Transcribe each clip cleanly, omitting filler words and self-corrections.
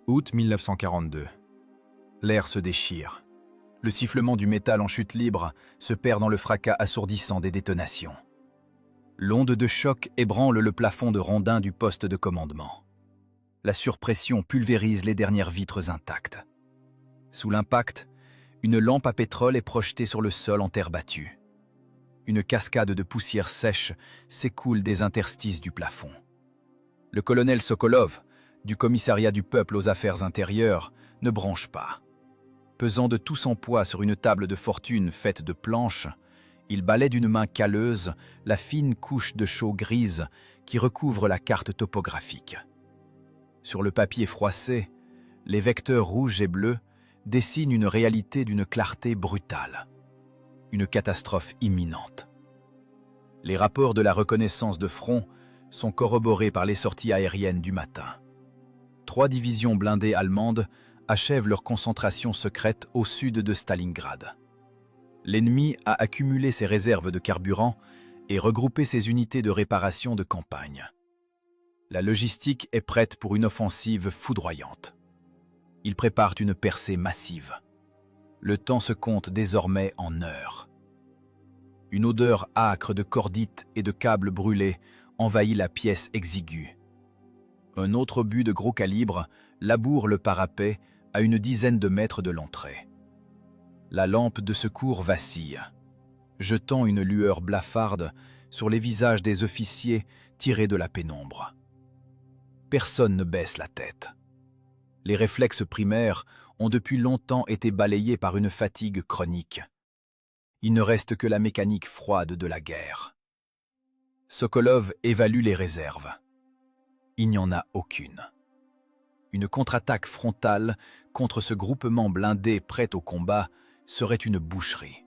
Août 1942. L'air se déchire. Le sifflement du métal en chute libre se perd dans le fracas assourdissant des détonations. L'onde de choc ébranle le plafond de rondins du poste de commandement. La surpression pulvérise les dernières vitres intactes. Sous l'impact, une lampe à pétrole est projetée sur le sol en terre battue. Une cascade de poussière sèche s'écoule des interstices du plafond. Le colonel Sokolov, du commissariat du peuple aux affaires intérieures, ne bronche pas. Pesant de tout son poids sur une table de fortune faite de planches, il balaie d'une main calleuse la fine couche de chaux grise qui recouvre la carte topographique. Sur le papier froissé, les vecteurs rouges et bleus dessinent une réalité d'une clarté brutale. Une catastrophe imminente. Les rapports de la reconnaissance de front sont corroborés par les sorties aériennes du matin. 3 divisions blindées allemandes achèvent leur concentration secrète au sud de Stalingrad. L'ennemi a accumulé ses réserves de carburant et regroupé ses unités de réparation de campagne. La logistique est prête pour une offensive foudroyante. Ils préparent une percée massive. Le temps se compte désormais en heures. Une odeur âcre de cordite et de câbles brûlés envahit la pièce exiguë. Un autre obus de gros calibre laboure le parapet à une dizaine de mètres de l'entrée. La lampe de secours vacille, jetant une lueur blafarde sur les visages des officiers tirés de la pénombre. Personne ne baisse la tête. Les réflexes primaires ont depuis longtemps été balayés par une fatigue chronique. Il ne reste que la mécanique froide de la guerre. Sokolov évalue les réserves. Il n'y en a aucune. Une contre-attaque frontale contre ce groupement blindé prêt au combat serait une boucherie.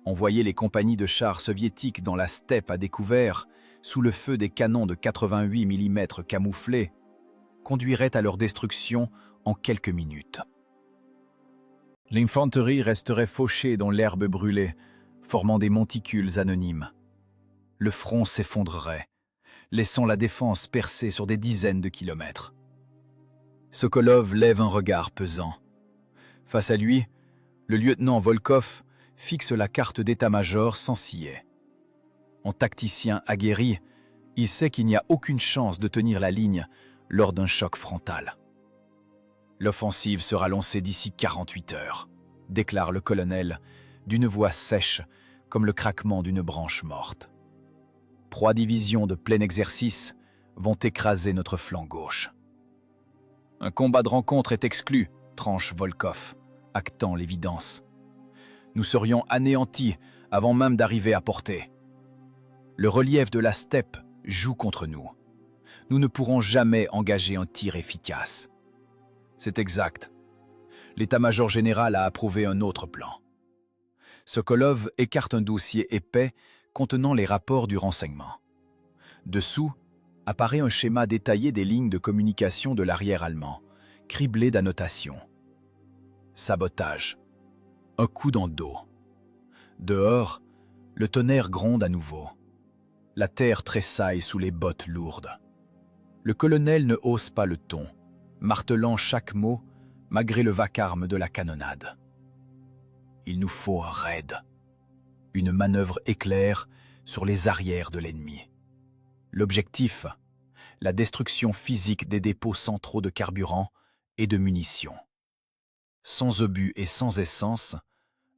Envoyer les compagnies de chars soviétiques dans la steppe à découvert, sous le feu des canons de 88 mm camouflés, conduirait à leur destruction en quelques minutes. L'infanterie resterait fauchée dans l'herbe brûlée, formant des monticules anonymes. Le front s'effondrerait, laissant la défense percée sur des dizaines de kilomètres. Sokolov lève un regard pesant. Face à lui, le lieutenant Volkov fixe la carte d'état-major sans ciller. En tacticien aguerri, il sait qu'il n'y a aucune chance de tenir la ligne lors d'un choc frontal. L'offensive sera lancée d'ici 48 heures, déclare le colonel d'une voix sèche comme le craquement d'une branche morte. 3 divisions de plein exercice vont écraser notre flanc gauche. Un combat de rencontre est exclu, tranche Volkov, actant l'évidence. Nous serions anéantis avant même d'arriver à portée. Le relief de la steppe joue contre nous. Nous ne pourrons jamais engager un tir efficace. C'est exact. L'état-major général a approuvé un autre plan. Sokolov écarte un dossier épais contenant les rapports du renseignement. Dessous apparaît un schéma détaillé des lignes de communication de l'arrière allemand, criblé d'annotations. Sabotage. Un coup dans le dos. Dehors, le tonnerre gronde à nouveau. La terre tressaille sous les bottes lourdes. Le colonel ne hausse pas le ton, martelant chaque mot malgré le vacarme de la canonnade. Il nous faut un raid. Une manœuvre éclair sur les arrières de l'ennemi. L'objectif, la destruction physique des dépôts centraux de carburant et de munitions. Sans obus et sans essence,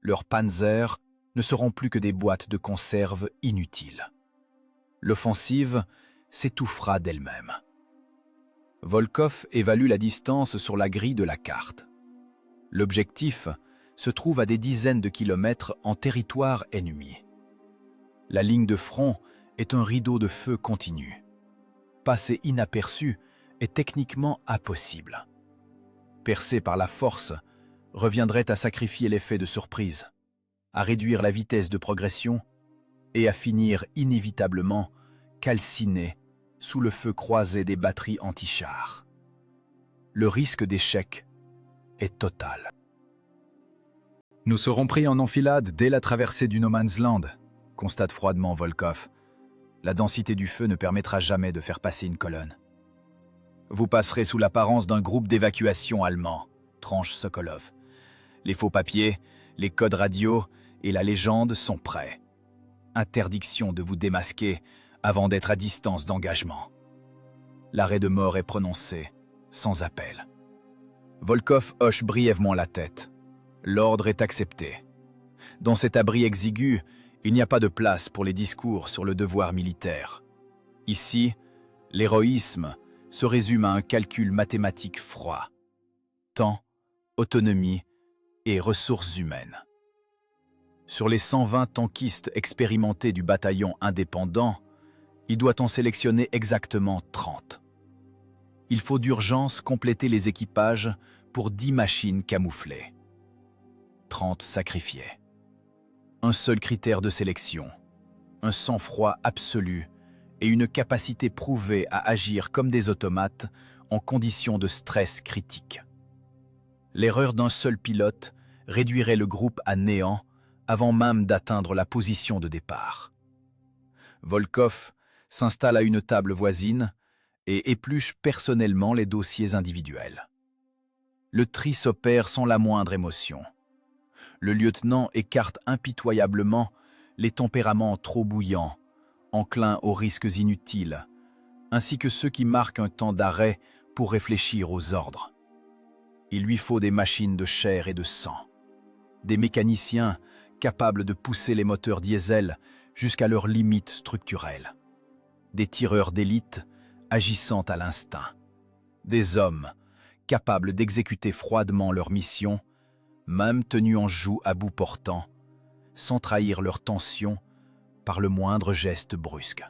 leurs panzers ne seront plus que des boîtes de conserve inutiles. L'offensive s'étouffera d'elle-même. Volkov évalue la distance sur la grille de la carte. L'objectif se trouve à des dizaines de kilomètres en territoire ennemi. La ligne de front est un rideau de feu continu. Passer inaperçu est techniquement impossible. Percer par la force reviendrait à sacrifier l'effet de surprise, à réduire la vitesse de progression et à finir inévitablement calciné sous le feu croisé des batteries anti-chars. Le risque d'échec est total. Nous serons pris en enfilade dès la traversée du No Man's Land, constate froidement Volkov. La densité du feu ne permettra jamais de faire passer une colonne. Vous passerez sous l'apparence d'un groupe d'évacuation allemand, tranche Sokolov. Les faux papiers, les codes radio et la légende sont prêts. Interdiction de vous démasquer avant d'être à distance d'engagement. L'arrêt de mort est prononcé, sans appel. Volkov hoche brièvement la tête. L'ordre est accepté. Dans cet abri exigu, il n'y a pas de place pour les discours sur le devoir militaire. Ici, l'héroïsme se résume à un calcul mathématique froid. Temps, autonomie et ressources humaines. Sur les 120 tankistes expérimentés du bataillon indépendant, il doit en sélectionner exactement 30. Il faut d'urgence compléter les équipages pour 10 machines camouflées. 30 sacrifiés. Un seul critère de sélection, un sang-froid absolu et une capacité prouvée à agir comme des automates en conditions de stress critique. L'erreur d'un seul pilote réduirait le groupe à néant avant même d'atteindre la position de départ. Volkov s'installe à une table voisine et épluche personnellement les dossiers individuels. Le tri s'opère sans la moindre émotion. Le lieutenant écarte impitoyablement les tempéraments trop bouillants, enclins aux risques inutiles, ainsi que ceux qui marquent un temps d'arrêt pour réfléchir aux ordres. Il lui faut des machines de chair et de sang, des mécaniciens capables de pousser les moteurs diesel jusqu'à leurs limites structurelles, des tireurs d'élite agissant à l'instinct, des hommes capables d'exécuter froidement leur mission, même tenus en joue à bout portant, sans trahir leur tension par le moindre geste brusque.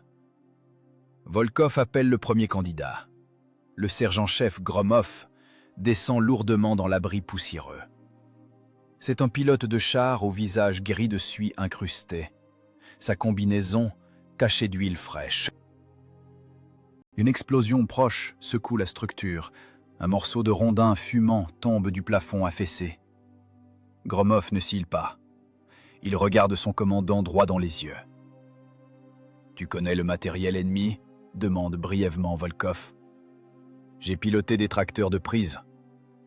Volkov appelle le premier candidat. Le sergent-chef Gromov descend lourdement dans l'abri poussiéreux. C'est un pilote de char au visage gris de suie incrusté, sa combinaison tachée d'huile fraîche. Une explosion proche secoue la structure. Un morceau de rondin fumant tombe du plafond affaissé. Gromov ne cille pas. Il regarde son commandant droit dans les yeux. « Tu connais le matériel ennemi ?» demande brièvement Volkov. « J'ai piloté des tracteurs de prise.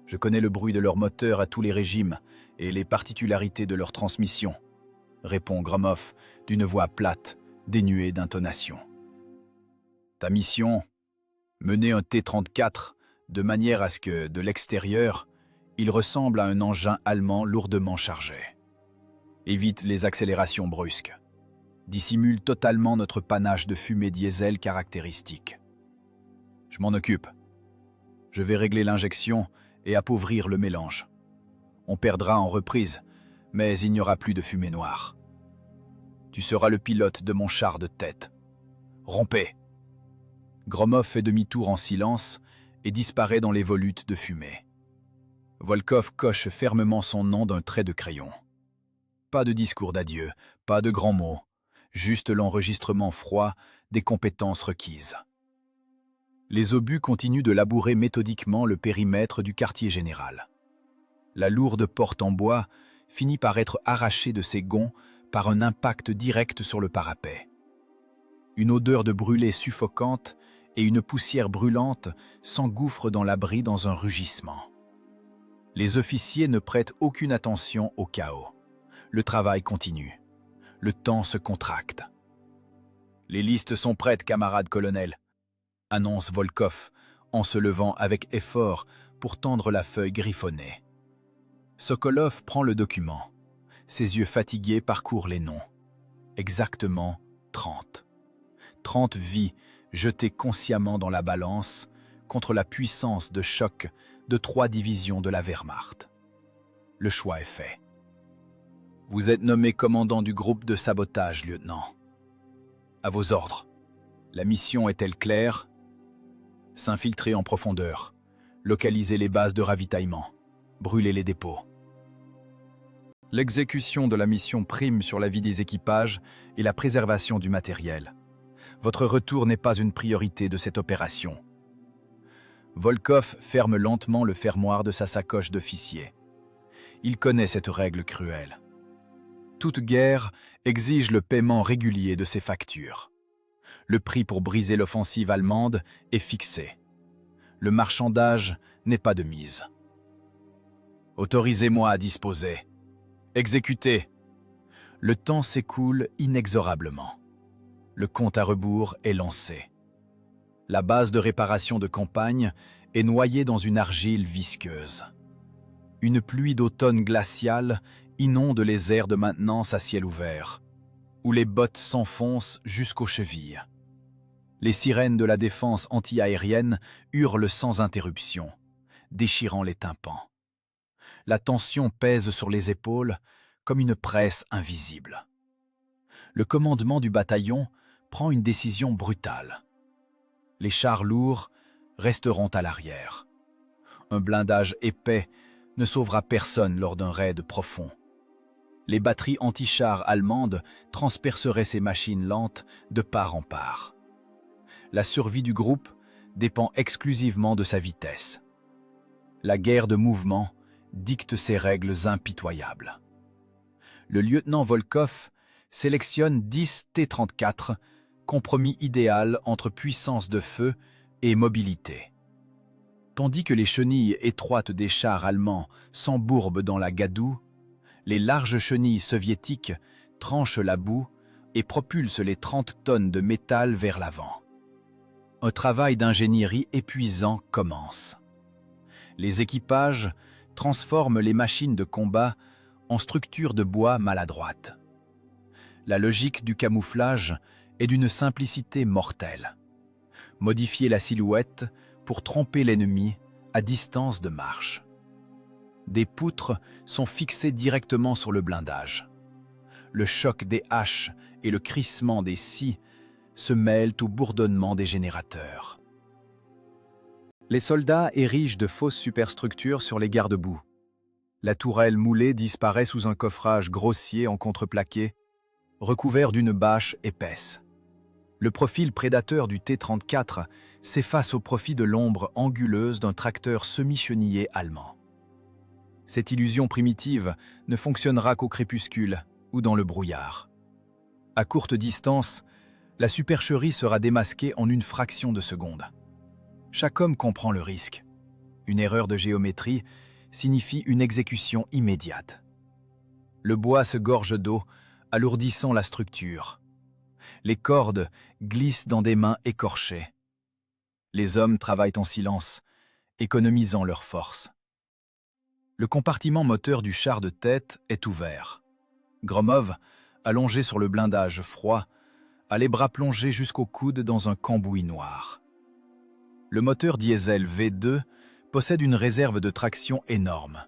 Je connais le bruit de leurs moteurs à tous les régimes et les particularités de leur transmission, » répond Gromov d'une voix plate, dénuée d'intonation. « Ta mission, mener un T-34 de manière à ce que, de l'extérieur, il ressemble à un engin allemand lourdement chargé. Évite les accélérations brusques. Dissimule totalement notre panache de fumée diesel caractéristique. Je m'en occupe. Je vais régler l'injection et appauvrir le mélange. On perdra en reprise, mais il n'y aura plus de fumée noire. Tu seras le pilote de mon char de tête. Rompez !» Gromov fait demi-tour en silence et disparaît dans les volutes de fumée. Volkov coche fermement son nom d'un trait de crayon. Pas de discours d'adieu, pas de grands mots, juste l'enregistrement froid des compétences requises. Les obus continuent de labourer méthodiquement le périmètre du quartier général. La lourde porte en bois finit par être arrachée de ses gonds par un impact direct sur le parapet. Une odeur de brûlé suffocante et une poussière brûlante s'engouffrent dans l'abri dans un rugissement. Les officiers ne prêtent aucune attention au chaos. Le travail continue. Le temps se contracte. « Les listes sont prêtes, camarade colonel », annonce Volkov en se levant avec effort pour tendre la feuille griffonnée. Sokolov prend le document. Ses yeux fatigués parcourent les noms. Exactement 30. 30 vies jetées consciemment dans la balance contre la puissance de choc de 3 divisions de la Wehrmacht. Le choix est fait. Vous êtes nommé commandant du groupe de sabotage, lieutenant. À vos ordres. La mission est-elle claire? S'infiltrer en profondeur, localiser les bases de ravitaillement, brûler les dépôts. L'exécution de la mission prime sur la vie des équipages et la préservation du matériel. Votre retour n'est pas une priorité de cette opération. Volkov ferme lentement le fermoir de sa sacoche d'officier. Il connaît cette règle cruelle. Toute guerre exige le paiement régulier de ses factures. Le prix pour briser l'offensive allemande est fixé. Le marchandage n'est pas de mise. Autorisez-moi à disposer. Exécutez. Le temps s'écoule inexorablement. Le compte à rebours est lancé. La base de réparation de campagne est noyée dans une argile visqueuse. Une pluie d'automne glaciale inonde les aires de maintenance à ciel ouvert, où les bottes s'enfoncent jusqu'aux chevilles. Les sirènes de la défense anti-aérienne hurlent sans interruption, déchirant les tympans. La tension pèse sur les épaules comme une presse invisible. Le commandement du bataillon prend une décision brutale. Les chars lourds resteront à l'arrière. Un blindage épais ne sauvera personne lors d'un raid profond. Les batteries anti-chars allemandes transperceraient ces machines lentes de part en part. La survie du groupe dépend exclusivement de sa vitesse. La guerre de mouvement dicte ses règles impitoyables. Le lieutenant Volkov sélectionne 10 T-34, compromis idéal entre puissance de feu et mobilité. Tandis que les chenilles étroites des chars allemands s'embourbent dans la gadoue, les larges chenilles soviétiques tranchent la boue et propulsent les 30 tonnes de métal vers l'avant. Un travail d'ingénierie épuisant commence. Les équipages transforment les machines de combat en structures de bois maladroites. La logique du camouflage est d'une simplicité mortelle. Modifier la silhouette pour tromper l'ennemi à distance de marche. Des poutres sont fixées directement sur le blindage. Le choc des haches et le crissement des scies se mêlent au bourdonnement des générateurs. Les soldats érigent de fausses superstructures sur les garde-boue. La tourelle moulée disparaît sous un coffrage grossier en contreplaqué, recouvert d'une bâche épaisse. Le profil prédateur du T-34 s'efface au profit de l'ombre anguleuse d'un tracteur semi-chenillé allemand. Cette illusion primitive ne fonctionnera qu'au crépuscule ou dans le brouillard. À courte distance, la supercherie sera démasquée en une fraction de seconde. Chaque homme comprend le risque. Une erreur de géométrie signifie une exécution immédiate. Le bois se gorge d'eau, alourdissant la structure. Les cordes glissent dans des mains écorchées. Les hommes travaillent en silence, économisant leur force. Le compartiment moteur du char de tête est ouvert. Gromov, allongé sur le blindage froid, a les bras plongés jusqu'au coude dans un cambouis noir. Le moteur diesel V2 possède une réserve de traction énorme,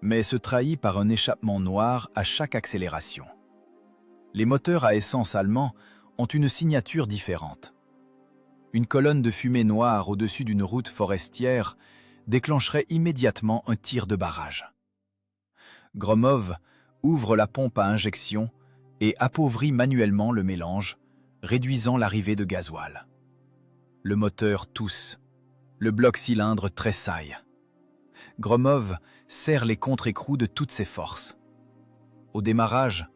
mais se trahit par un échappement noir à chaque accélération. Les moteurs à essence allemands ont une signature différente. Une colonne de fumée noire au-dessus d'une route forestière déclencherait immédiatement un tir de barrage. Gromov ouvre la pompe à injection et appauvrit manuellement le mélange, réduisant l'arrivée de gasoil. Le moteur tousse. Le bloc-cylindre tressaille. Gromov serre les contre-écrous de toutes ses forces. Au démarrage,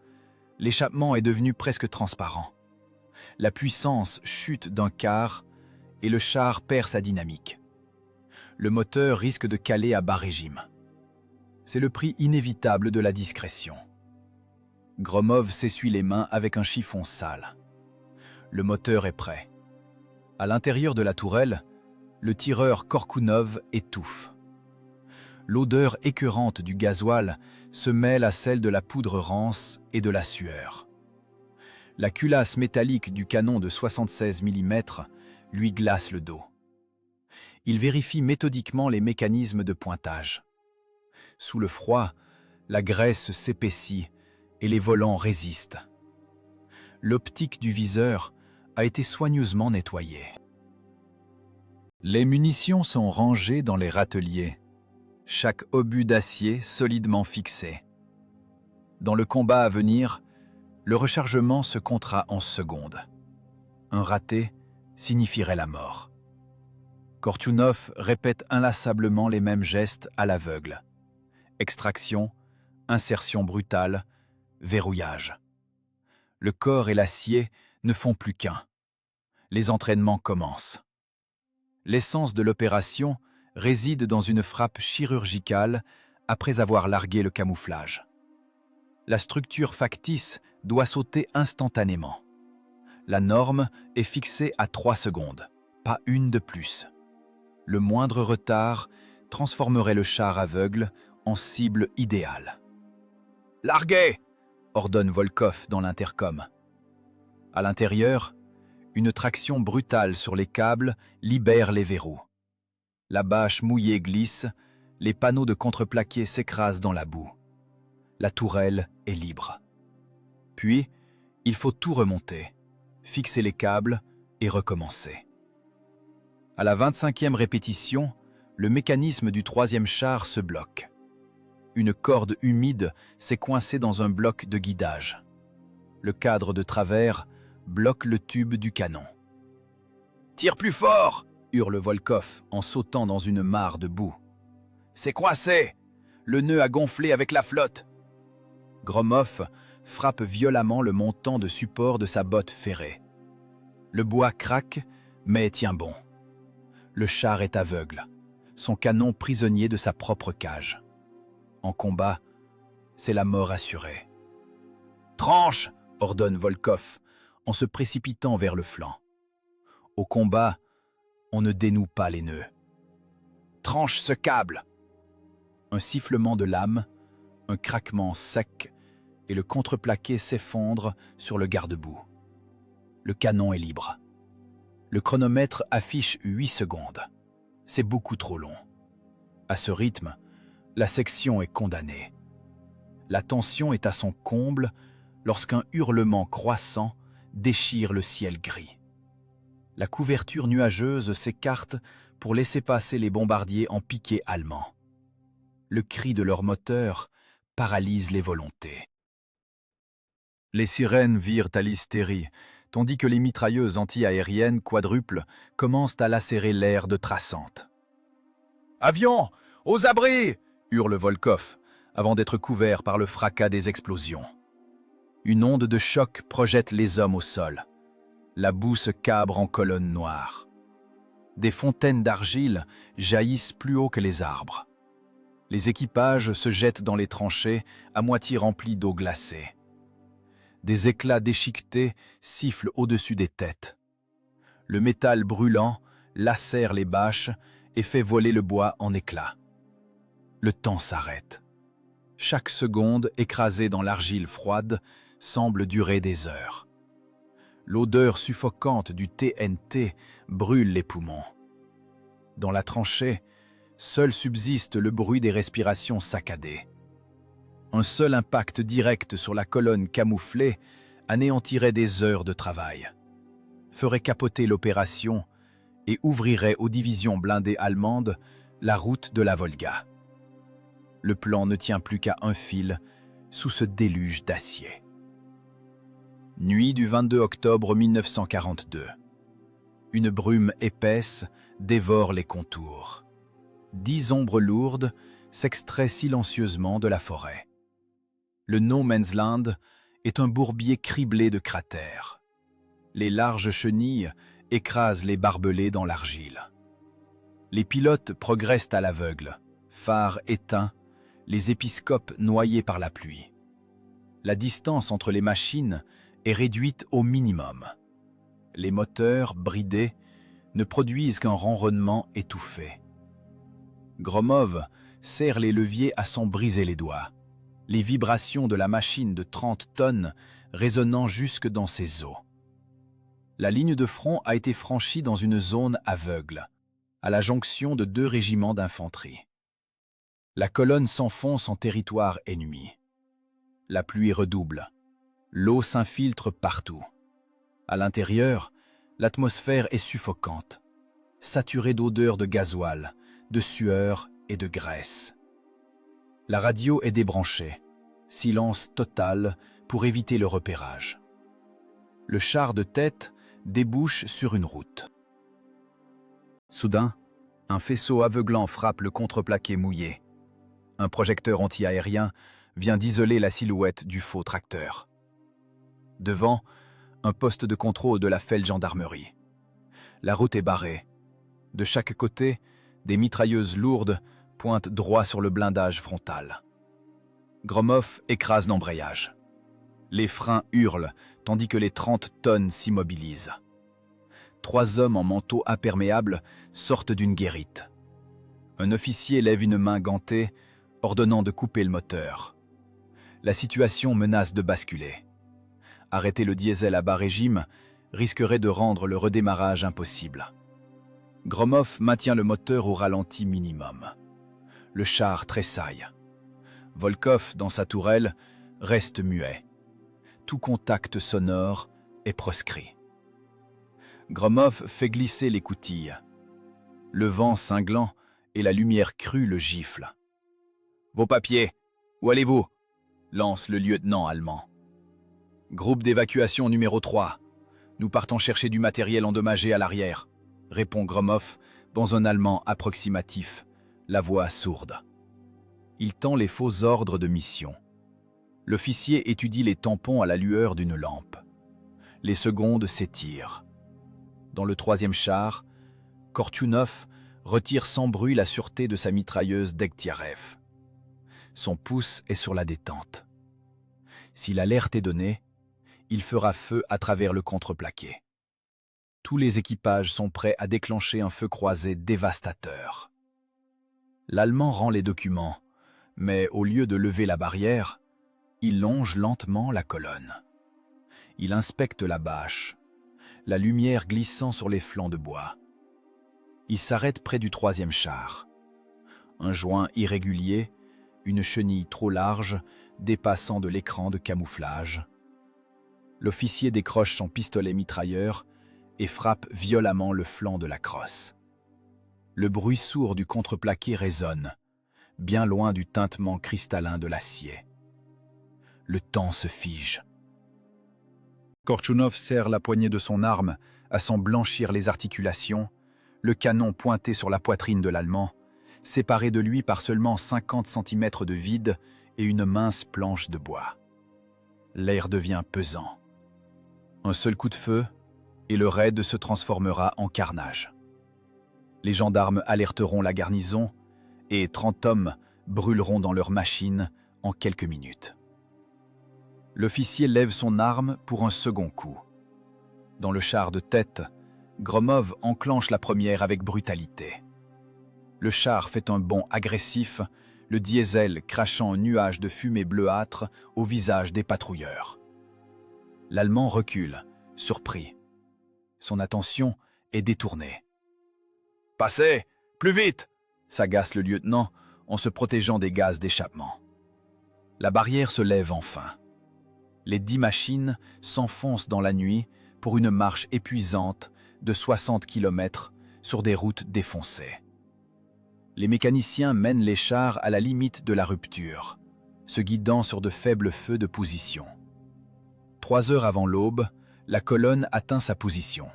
l'échappement est devenu presque transparent. La puissance chute d'un quart et le char perd sa dynamique. Le moteur risque de caler à bas régime. C'est le prix inévitable de la discrétion. Gromov s'essuie les mains avec un chiffon sale. Le moteur est prêt. À l'intérieur de la tourelle, le tireur Korkounov étouffe. L'odeur écœurante du gasoil se mêle à celle de la poudre rance et de la sueur. La culasse métallique du canon de 76 mm lui glace le dos. Il vérifie méthodiquement les mécanismes de pointage. Sous le froid, la graisse s'épaissit et les volants résistent. L'optique du viseur a été soigneusement nettoyée. Les munitions sont rangées dans les râteliers, chaque obus d'acier solidement fixé. Dans le combat à venir, le rechargement se comptera en secondes. Un raté signifierait la mort. Kortchounov répète inlassablement les mêmes gestes à l'aveugle. Extraction, insertion brutale, verrouillage. Le corps et l'acier ne font plus qu'un. Les entraînements commencent. L'essence de l'opération réside dans une frappe chirurgicale après avoir largué le camouflage. La structure factice doit sauter instantanément. La norme est fixée à 3 secondes, pas une de plus. Le moindre retard transformerait le char aveugle en cible idéale. « Larguez !» ordonne Volkov dans l'intercom. À l'intérieur, une traction brutale sur les câbles libère les verrous. La bâche mouillée glisse, les panneaux de contreplaqué s'écrasent dans la boue. La tourelle est libre. Puis, il faut tout remonter, fixer les câbles et recommencer. À la 25e répétition, le mécanisme du 3e char se bloque. Une corde humide s'est coincée dans un bloc de guidage. Le cadre de travers bloque le tube du canon. « Tire plus fort !» hurle Volkov en sautant dans une mare de boue. « C'est coincé! Le nœud a gonflé avec la flotte !» Gromov frappe violemment le montant de support de sa botte ferrée. Le bois craque, mais tient bon. Le char est aveugle, son canon prisonnier de sa propre cage. En combat, c'est la mort assurée. « Tranche !» ordonne Volkov en se précipitant vers le flanc. Au combat, on ne dénoue pas les nœuds. « Tranche ce câble !» Un sifflement de lame, un craquement sec et le contreplaqué s'effondre sur le garde-boue. Le canon est libre. Le chronomètre affiche 8 secondes. C'est beaucoup trop long. À ce rythme, la section est condamnée. La tension est à son comble lorsqu'un hurlement croissant déchire le ciel gris. La couverture nuageuse s'écarte pour laisser passer les bombardiers en piqué allemand. Le cri de leur moteur paralyse les volontés. Les sirènes virent à l'hystérie, tandis que les mitrailleuses anti-aériennes quadruples commencent à lacérer l'air de traçantes. « Avions, aux abris !» hurle Volkov, avant d'être couvert par le fracas des explosions. Une onde de choc projette les hommes au sol. La boue se cabre en colonnes noires. Des fontaines d'argile jaillissent plus haut que les arbres. Les équipages se jettent dans les tranchées à moitié remplies d'eau glacée. Des éclats déchiquetés sifflent au-dessus des têtes. Le métal brûlant lacère les bâches et fait voler le bois en éclats. Le temps s'arrête. Chaque seconde écrasée dans l'argile froide semble durer des heures. L'odeur suffocante du TNT brûle les poumons. Dans la tranchée, seul subsiste le bruit des respirations saccadées. Un seul impact direct sur la colonne camouflée anéantirait des heures de travail, ferait capoter l'opération et ouvrirait aux divisions blindées allemandes la route de la Volga. Le plan ne tient plus qu'à un fil sous ce déluge d'acier. Nuit du 22 octobre 1942. Une brume épaisse dévore les contours. 10 ombres lourdes s'extraient silencieusement de la forêt. Le No Man's Land est un bourbier criblé de cratères. Les larges chenilles écrasent les barbelés dans l'argile. Les pilotes progressent à l'aveugle, phares éteints, les épiscopes noyés par la pluie. La distance entre les machines est réduite au minimum. Les moteurs, bridés, ne produisent qu'un ronronnement étouffé. Gromov serre les leviers à s'en briser les doigts, les vibrations de la machine de 30 tonnes résonnant jusque dans ses os. La ligne de front a été franchie dans une zone aveugle, à la jonction de 2 régiments d'infanterie. La colonne s'enfonce en territoire ennemi. La pluie redouble. L'eau s'infiltre partout. À l'intérieur, l'atmosphère est suffocante, saturée d'odeurs de gasoil, de sueur et de graisse. La radio est débranchée. Silence total pour éviter le repérage. Le char de tête débouche sur une route. Soudain, un faisceau aveuglant frappe le contreplaqué mouillé. Un projecteur anti-aérien vient d'isoler la silhouette du faux tracteur. Devant, un poste de contrôle de la Feldgendarmerie. La route est barrée. De chaque côté, des mitrailleuses lourdes pointent droit sur le blindage frontal. Gromov écrase l'embrayage. Les freins hurlent, tandis que les 30 tonnes s'immobilisent. 3 hommes en manteau imperméable sortent d'une guérite. Un officier lève une main gantée, ordonnant de couper le moteur. La situation menace de basculer. Arrêter le diesel à bas régime risquerait de rendre le redémarrage impossible. Gromov maintient le moteur au ralenti minimum. Le char tressaille. Volkov, dans sa tourelle, reste muet. Tout contact sonore est proscrit. Gromov fait glisser l'écoutille. Le vent cinglant et la lumière crue le giflent. « Vos papiers, où allez-vous » lance le lieutenant allemand. « Groupe d'évacuation numéro 3. Nous partons chercher du matériel endommagé à l'arrière » répond Gromov dans un allemand approximatif, la voix sourde. Il tend les faux ordres de mission. L'officier étudie les tampons à la lueur d'une lampe. Les secondes s'étirent. Dans le 3e char, Kortchounov retire sans bruit la sûreté de sa mitrailleuse Degtyarev. Son pouce est sur la détente. Si l'alerte est donnée, il fera feu à travers le contreplaqué. Tous les équipages sont prêts à déclencher un feu croisé dévastateur. L'Allemand rend les documents, mais au lieu de lever la barrière, il longe lentement la colonne. Il inspecte la bâche, la lumière glissant sur les flancs de bois. Il s'arrête près du 3e char. Un joint irrégulier, une chenille trop large, dépassant de l'écran de camouflage. L'officier décroche son pistolet mitrailleur et frappe violemment le flanc de la crosse. Le bruit sourd du contreplaqué résonne, bien loin du tintement cristallin de l'acier. Le temps se fige. Kortchounov serre la poignée de son arme à s'en blanchir les articulations, le canon pointé sur la poitrine de l'Allemand, séparé de lui par seulement 50 cm de vide et une mince planche de bois. L'air devient pesant. Un seul coup de feu, et le raid se transformera en carnage. Les gendarmes alerteront la garnison, et 30 hommes brûleront dans leurs machines en quelques minutes. L'officier lève son arme pour un second coup. Dans le char de tête, Gromov enclenche la première avec brutalité. Le char fait un bond agressif, le diesel crachant un nuage de fumée bleuâtre au visage des patrouilleurs. L'Allemand recule, surpris. Son attention est détournée. « Passez, plus vite !» s'agace le lieutenant en se protégeant des gaz d'échappement. La barrière se lève enfin. Les 10 machines s'enfoncent dans la nuit pour une marche épuisante de 60 km sur des routes défoncées. Les mécaniciens mènent les chars à la limite de la rupture, se guidant sur de faibles feux de position. 3 heures avant l'aube, la colonne atteint sa position.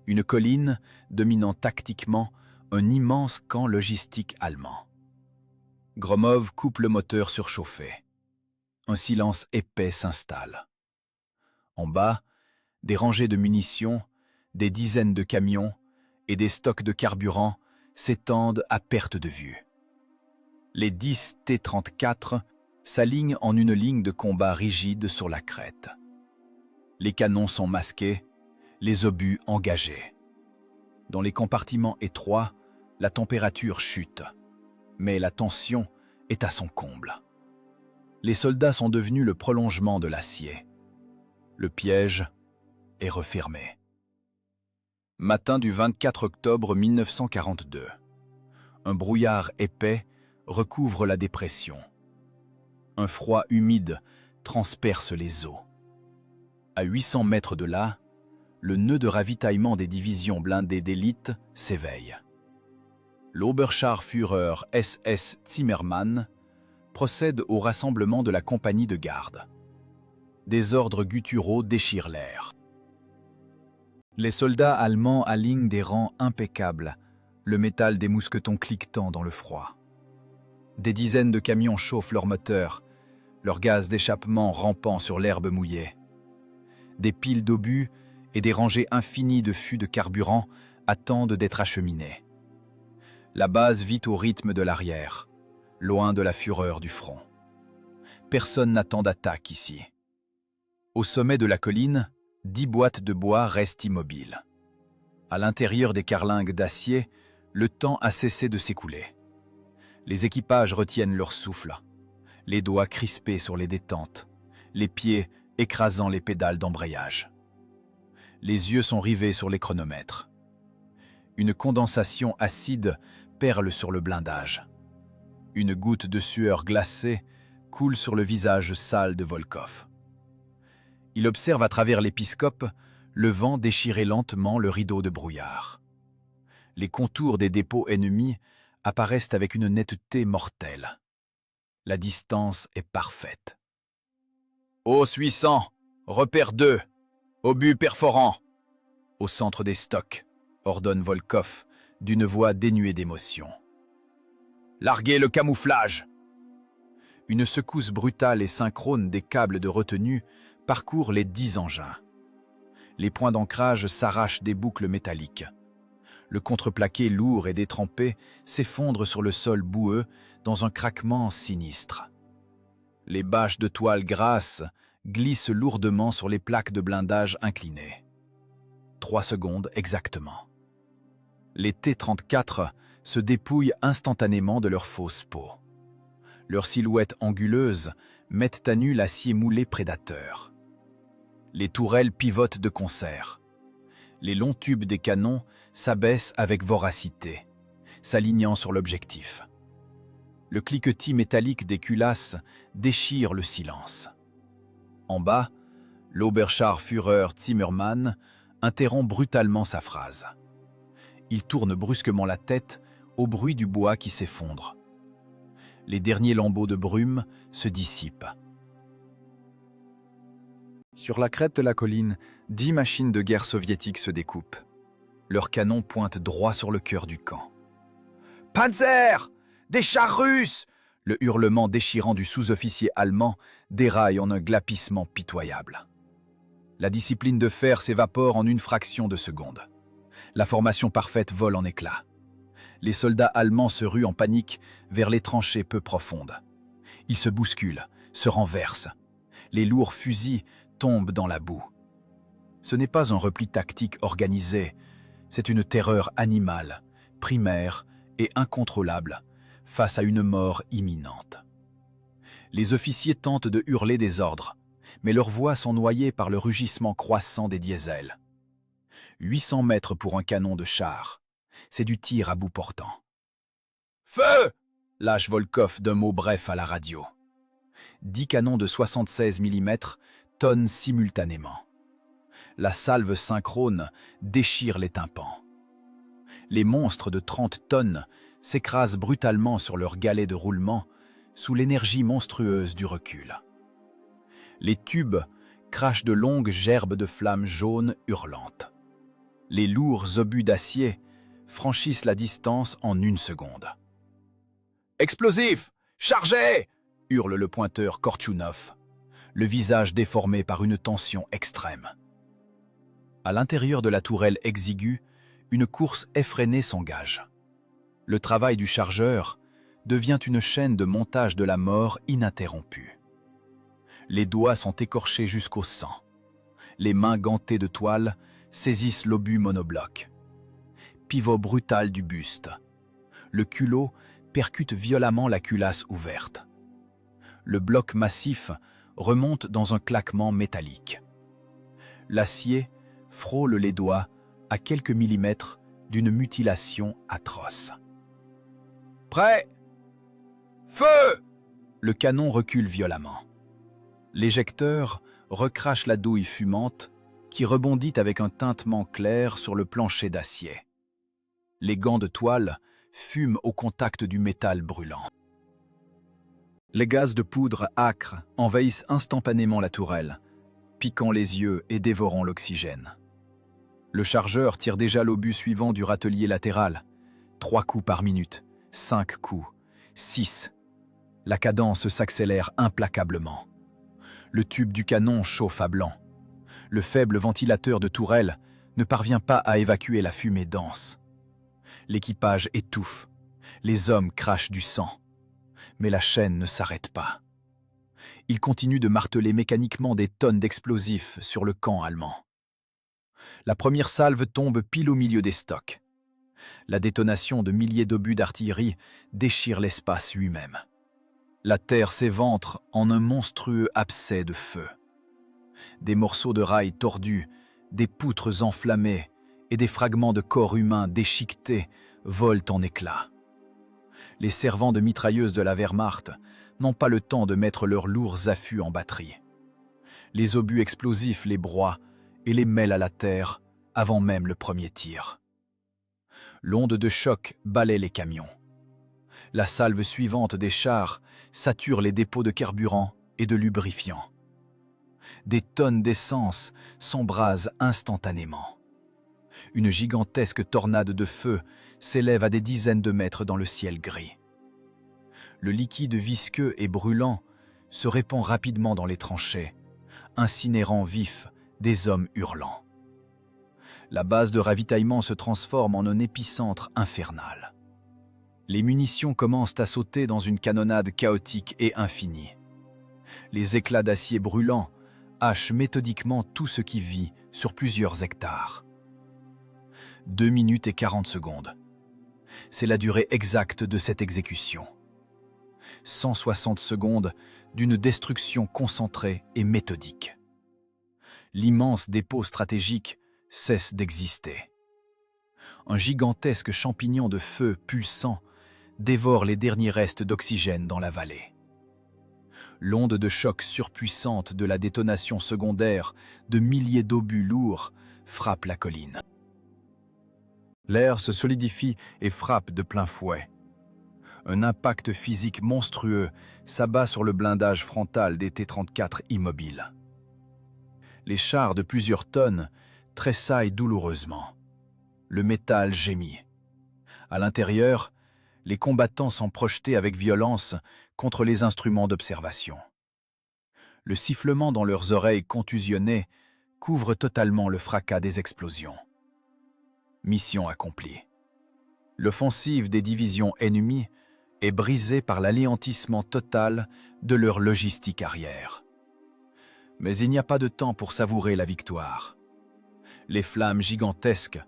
Une colline dominant tactiquement un immense camp logistique allemand. Gromov coupe le moteur surchauffé. Un silence épais s'installe. En bas, des rangées de munitions, des dizaines de camions et des stocks de carburant s'étendent à perte de vue. Les 10 T-34 s'alignent en une ligne de combat rigide sur la crête. Les canons sont masqués, les obus engagés. Dans les compartiments étroits, la température chute, mais la tension est à son comble. Les soldats sont devenus le prolongement de l'acier. Le piège est refermé. Matin du 24 octobre 1942. Un brouillard épais recouvre la dépression. Un froid humide transperce les eaux. À 800 mètres de là, le nœud de ravitaillement des divisions blindées d'élite s'éveille. L'Oberscharführer SS Zimmermann procède au rassemblement de la compagnie de garde. Des ordres gutturaux déchirent l'air. Les soldats allemands alignent des rangs impeccables, le métal des mousquetons cliquetant dans le froid. Des dizaines de camions chauffent leurs moteurs, leur gaz d'échappement rampant sur l'herbe mouillée. Des piles d'obus et des rangées infinies de fûts de carburant attendent d'être acheminés. La base vit au rythme de l'arrière, loin de la fureur du front. Personne n'attend d'attaque ici. Au sommet de la colline, 10 boîtes de bois restent immobiles. À l'intérieur des carlingues d'acier, le temps a cessé de s'écouler. Les équipages retiennent leur souffle, les doigts crispés sur les détentes, les pieds écrasant les pédales d'embrayage. Les yeux sont rivés sur les chronomètres. Une condensation acide perle sur le blindage. Une goutte de sueur glacée coule sur le visage sale de Volkov. Il observe à travers l'épiscope le vent déchirer lentement le rideau de brouillard. Les contours des dépôts ennemis apparaissent avec une netteté mortelle. La distance est parfaite. Hausse 800, repère 2, obus perforant. Au centre des stocks, ordonne Volkov d'une voix dénuée d'émotion. Larguez le camouflage. Une secousse brutale et synchrone des câbles de retenue parcourt les 10 engins. Les points d'ancrage s'arrachent des boucles métalliques. Le contreplaqué lourd et détrempé s'effondre sur le sol boueux dans un craquement sinistre. Les bâches de toile grasse glissent lourdement sur les plaques de blindage inclinées. 3 secondes exactement. Les T-34 se dépouillent instantanément de leur fausse peau. Leurs silhouettes anguleuses mettent à nu l'acier moulé prédateur. Les tourelles pivotent de concert. Les longs tubes des canons s'abaissent avec voracité, s'alignant sur l'objectif. Le cliquetis métallique des culasses déchire le silence. En bas, l'Oberscharführer Zimmermann interrompt brutalement sa phrase. Il tourne brusquement la tête au bruit du bois qui s'effondre. Les derniers lambeaux de brume se dissipent. Sur la crête de la colline, 10 machines de guerre soviétiques se découpent. Leurs canons pointent droit sur le cœur du camp. « Panzer! Des chars russes !» Le hurlement déchirant du sous-officier allemand déraille en un glapissement pitoyable. La discipline de fer s'évapore en une fraction de seconde. La formation parfaite vole en éclats. Les soldats allemands se ruent en panique vers les tranchées peu profondes. Ils se bousculent, se renversent. Les lourds fusils tombent dans la boue. Ce n'est pas un repli tactique organisé, c'est une terreur animale, primaire et incontrôlable face à une mort imminente. Les officiers tentent de hurler des ordres, mais leurs voix sont noyées par le rugissement croissant des diesels. 800 mètres pour un canon de char, c'est du tir à bout portant. « Feu !» lâche Volkov d'un mot bref à la radio. 10 canons de 76 mm tonnent simultanément. La salve synchrone déchire les tympans. Les monstres de 30 tonnes s'écrasent brutalement sur leurs galets de roulement sous l'énergie monstrueuse du recul. Les tubes crachent de longues gerbes de flammes jaunes hurlantes. Les lourds obus d'acier franchissent la distance en 1 seconde. « Explosif! Chargez !» hurle le pointeur Kortchounov, le visage déformé par une tension extrême. À l'intérieur de la tourelle exiguë, une course effrénée s'engage. Le travail du chargeur devient une chaîne de montage de la mort ininterrompue. Les doigts sont écorchés jusqu'au sang. Les mains gantées de toile saisissent l'obus monobloc. Pivot brutal du buste. Le culot percute violemment la culasse ouverte. Le bloc massif remonte dans un claquement métallique. L'acier frôle les doigts à quelques millimètres d'une mutilation atroce. « Prêt ! Feu !» Le canon recule violemment. L'éjecteur recrache la douille fumante qui rebondit avec un tintement clair sur le plancher d'acier. Les gants de toile fument au contact du métal brûlant. Les gaz de poudre âcres envahissent instantanément la tourelle, piquant les yeux et dévorant l'oxygène. Le chargeur tire déjà l'obus suivant du râtelier latéral. 3 coups par minute, 5 coups, 6. La cadence s'accélère implacablement. Le tube du canon chauffe à blanc. Le faible ventilateur de tourelle ne parvient pas à évacuer la fumée dense. L'équipage étouffe, Les hommes crachent du sang. Mais la chaîne ne s'arrête pas. Ils continuent de marteler mécaniquement des tonnes d'explosifs sur le camp allemand. La première salve tombe pile au milieu des stocks. La détonation de milliers d'obus d'artillerie déchire l'espace lui-même. La terre s'éventre en un monstrueux abcès de feu. Des morceaux de rails tordus, des poutres enflammées et des fragments de corps humains déchiquetés volent en éclats. Les servants de mitrailleuses de la Wehrmacht n'ont pas le temps de mettre leurs lourds affûts en batterie. Les obus explosifs les broient et les mêlent à la terre avant même le premier tir. L'onde de choc balaie les camions. La salve suivante des chars sature les dépôts de carburant et de lubrifiant. Des tonnes d'essence s'embrasent instantanément. Une gigantesque tornade de feu s'élève à des dizaines de mètres dans le ciel gris. Le liquide visqueux et brûlant se répand rapidement dans les tranchées, incinérant vifs des hommes hurlants. La base de ravitaillement se transforme en un épicentre infernal. Les munitions commencent à sauter dans une canonnade chaotique et infinie. Les éclats d'acier brûlant hachent méthodiquement tout ce qui vit sur plusieurs hectares. 2 minutes et 40 secondes. C'est la durée exacte de cette exécution. 160 secondes d'une destruction concentrée et méthodique. L'immense dépôt stratégique cesse d'exister. Un gigantesque champignon de feu pulsant dévore les derniers restes d'oxygène dans la vallée. L'onde de choc surpuissante de la détonation secondaire de milliers d'obus lourds frappe la colline. L'air se solidifie et frappe de plein fouet. Un impact physique monstrueux s'abat sur le blindage frontal des T-34 immobiles. Les chars de plusieurs tonnes tressaillent douloureusement. Le métal gémit. À l'intérieur, les combattants sont projetés avec violence contre les instruments d'observation. Le sifflement dans leurs oreilles contusionnées couvre totalement le fracas des explosions. Mission accomplie. L'offensive des divisions ennemies est brisée par l'anéantissement total de leur logistique arrière. Mais il n'y a pas de temps pour savourer la victoire. Les flammes gigantesques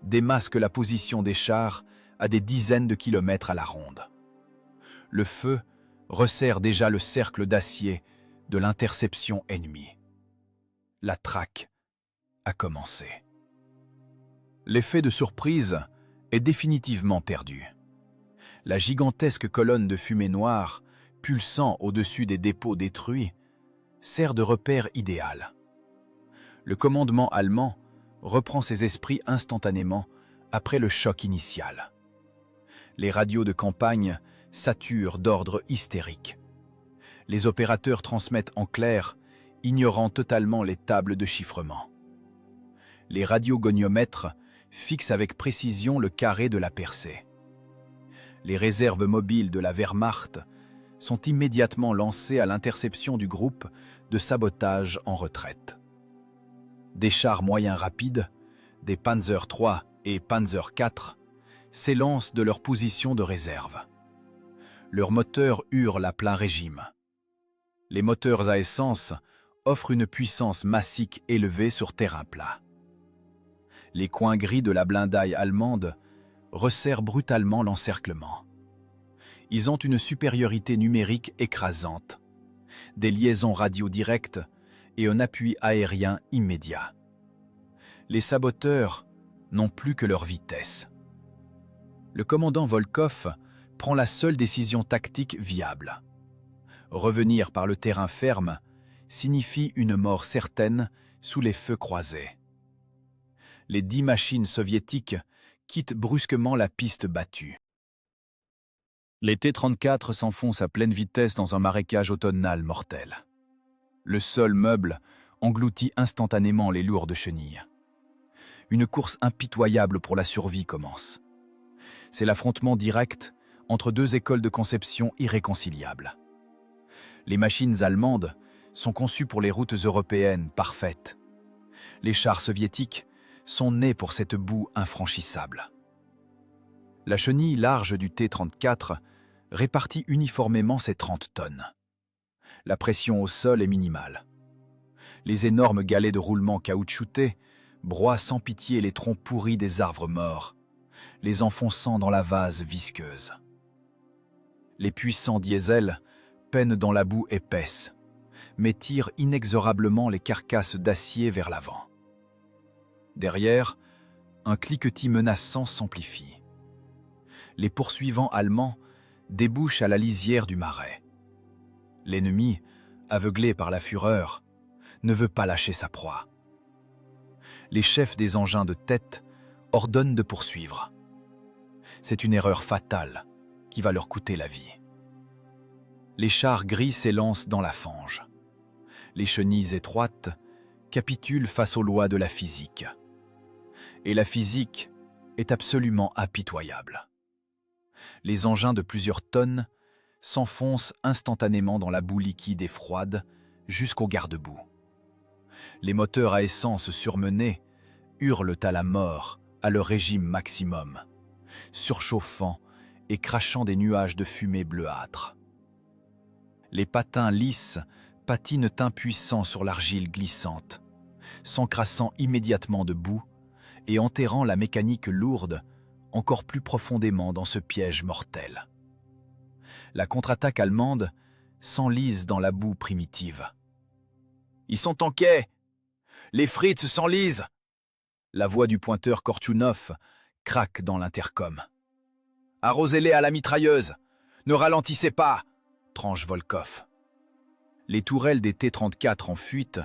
démasquent la position des chars à des dizaines de kilomètres à la ronde. Le feu resserre déjà le cercle d'acier de l'interception ennemie. La traque a commencé. L'effet de surprise est définitivement perdu. La gigantesque colonne de fumée noire, pulsant au-dessus des dépôts détruits, sert de repère idéal. Le commandement allemand reprend ses esprits instantanément après le choc initial. Les radios de campagne saturent d'ordre hystérique. Les opérateurs transmettent en clair, ignorant totalement les tables de chiffrement. Les radiogoniomètres fixent avec précision le carré de la percée. Les réserves mobiles de la Wehrmacht sont immédiatement lancées à l'interception du groupe de sabotage en retraite. Des chars moyens rapides, des Panzer III et Panzer IV, s'élancent de leur position de réserve. Leurs moteurs hurlent à plein régime. Les moteurs à essence offrent une puissance massique élevée sur terrain plat. Les coins gris de la blindaille allemande resserrent brutalement l'encerclement. Ils ont une supériorité numérique écrasante, des liaisons radio directes et un appui aérien immédiat. Les saboteurs n'ont plus que leur vitesse. Le commandant Volkov prend la seule décision tactique viable. Revenir par le terrain ferme signifie une mort certaine sous les feux croisés. Les 10 machines soviétiques quittent brusquement la piste battue. Les T-34 s'enfoncent à pleine vitesse dans un marécage automnal mortel. Le sol meuble engloutit instantanément les lourdes chenilles. Une course impitoyable pour la survie commence. C'est l'affrontement direct entre deux écoles de conception irréconciliables. Les machines allemandes sont conçues pour les routes européennes parfaites. Les chars soviétiques sont nés pour cette boue infranchissable. La chenille large du T-34 répartit uniformément ses 30 tonnes. La pression au sol est minimale. Les énormes galets de roulement caoutchoutés broient sans pitié les troncs pourris des arbres morts, les enfonçant dans la vase visqueuse. Les puissants diesels peinent dans la boue épaisse, mais tirent inexorablement les carcasses d'acier vers l'avant. Derrière, un cliquetis menaçant s'amplifie. Les poursuivants allemands débouchent à la lisière du marais. L'ennemi, aveuglé par la fureur, ne veut pas lâcher sa proie. Les chefs des engins de tête ordonnent de poursuivre. C'est une erreur fatale qui va leur coûter la vie. Les chars gris s'élancent dans la fange. Les chenilles étroites capitulent face aux lois de la physique. Et la physique est absolument impitoyable. Les engins de plusieurs tonnes s'enfoncent instantanément dans la boue liquide et froide jusqu'au garde-boue. Les moteurs à essence surmenés hurlent à la mort à leur régime maximum, surchauffant et crachant des nuages de fumée bleuâtre. Les patins lisses patinent impuissants sur l'argile glissante, s'encrassant immédiatement de boue et enterrant la mécanique lourde encore plus profondément dans ce piège mortel. La contre-attaque allemande s'enlise dans la boue primitive. « Ils sont en quai! Les Fritz s'enlisent !» La voix du pointeur Kortchounov craque dans l'intercom. « Arrosez-les à la mitrailleuse! Ne ralentissez pas !» tranche Volkov. Les tourelles des T-34 en fuite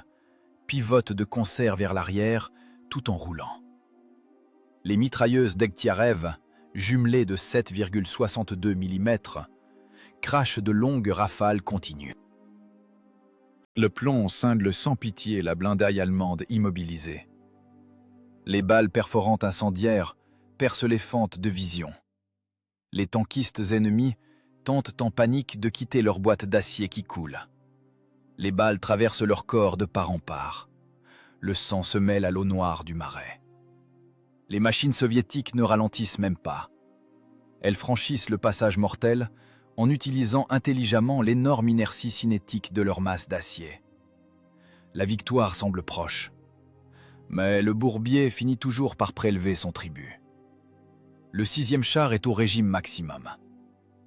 pivotent de concert vers l'arrière tout en roulant. Les mitrailleuses d'Egtiarev, jumelées de 7,62 mm, crachent de longues rafales continues. Le plomb cingle sans pitié la blindaille allemande immobilisée. Les balles perforantes incendiaires percent les fentes de vision. Les tankistes ennemis tentent en panique de quitter leur boîte d'acier qui coule. Les balles traversent leur corps de part en part. Le sang se mêle à l'eau noire du marais. Les machines soviétiques ne ralentissent même pas. Elles franchissent le passage mortel en utilisant intelligemment l'énorme inertie cinétique de leur masse d'acier. La victoire semble proche. Mais le bourbier finit toujours par prélever son tribut. Le 6e char est au régime maximum.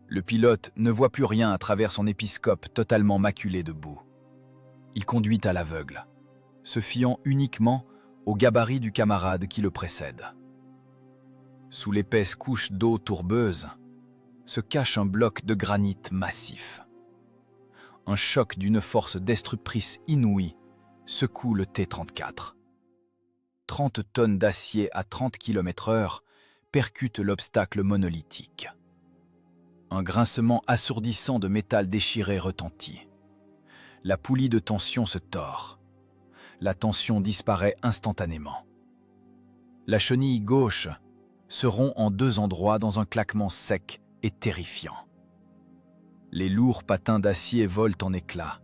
Le pilote ne voit plus rien à travers son épiscope totalement maculé de boue. Il conduit à l'aveugle, se fiant uniquement au gabarit du camarade qui le précède. Sous l'épaisse couche d'eau tourbeuse se cache un bloc de granit massif. Un choc d'une force destructrice inouïe secoue le T-34. 30 tonnes d'acier à 30 km/h percutent l'obstacle monolithique. Un grincement assourdissant de métal déchiré retentit. La poulie de tension se tord. La tension disparaît instantanément. La chenille gauche se rompt en 2 endroits dans un claquement sec et terrifiant. Les lourds patins d'acier volent en éclats,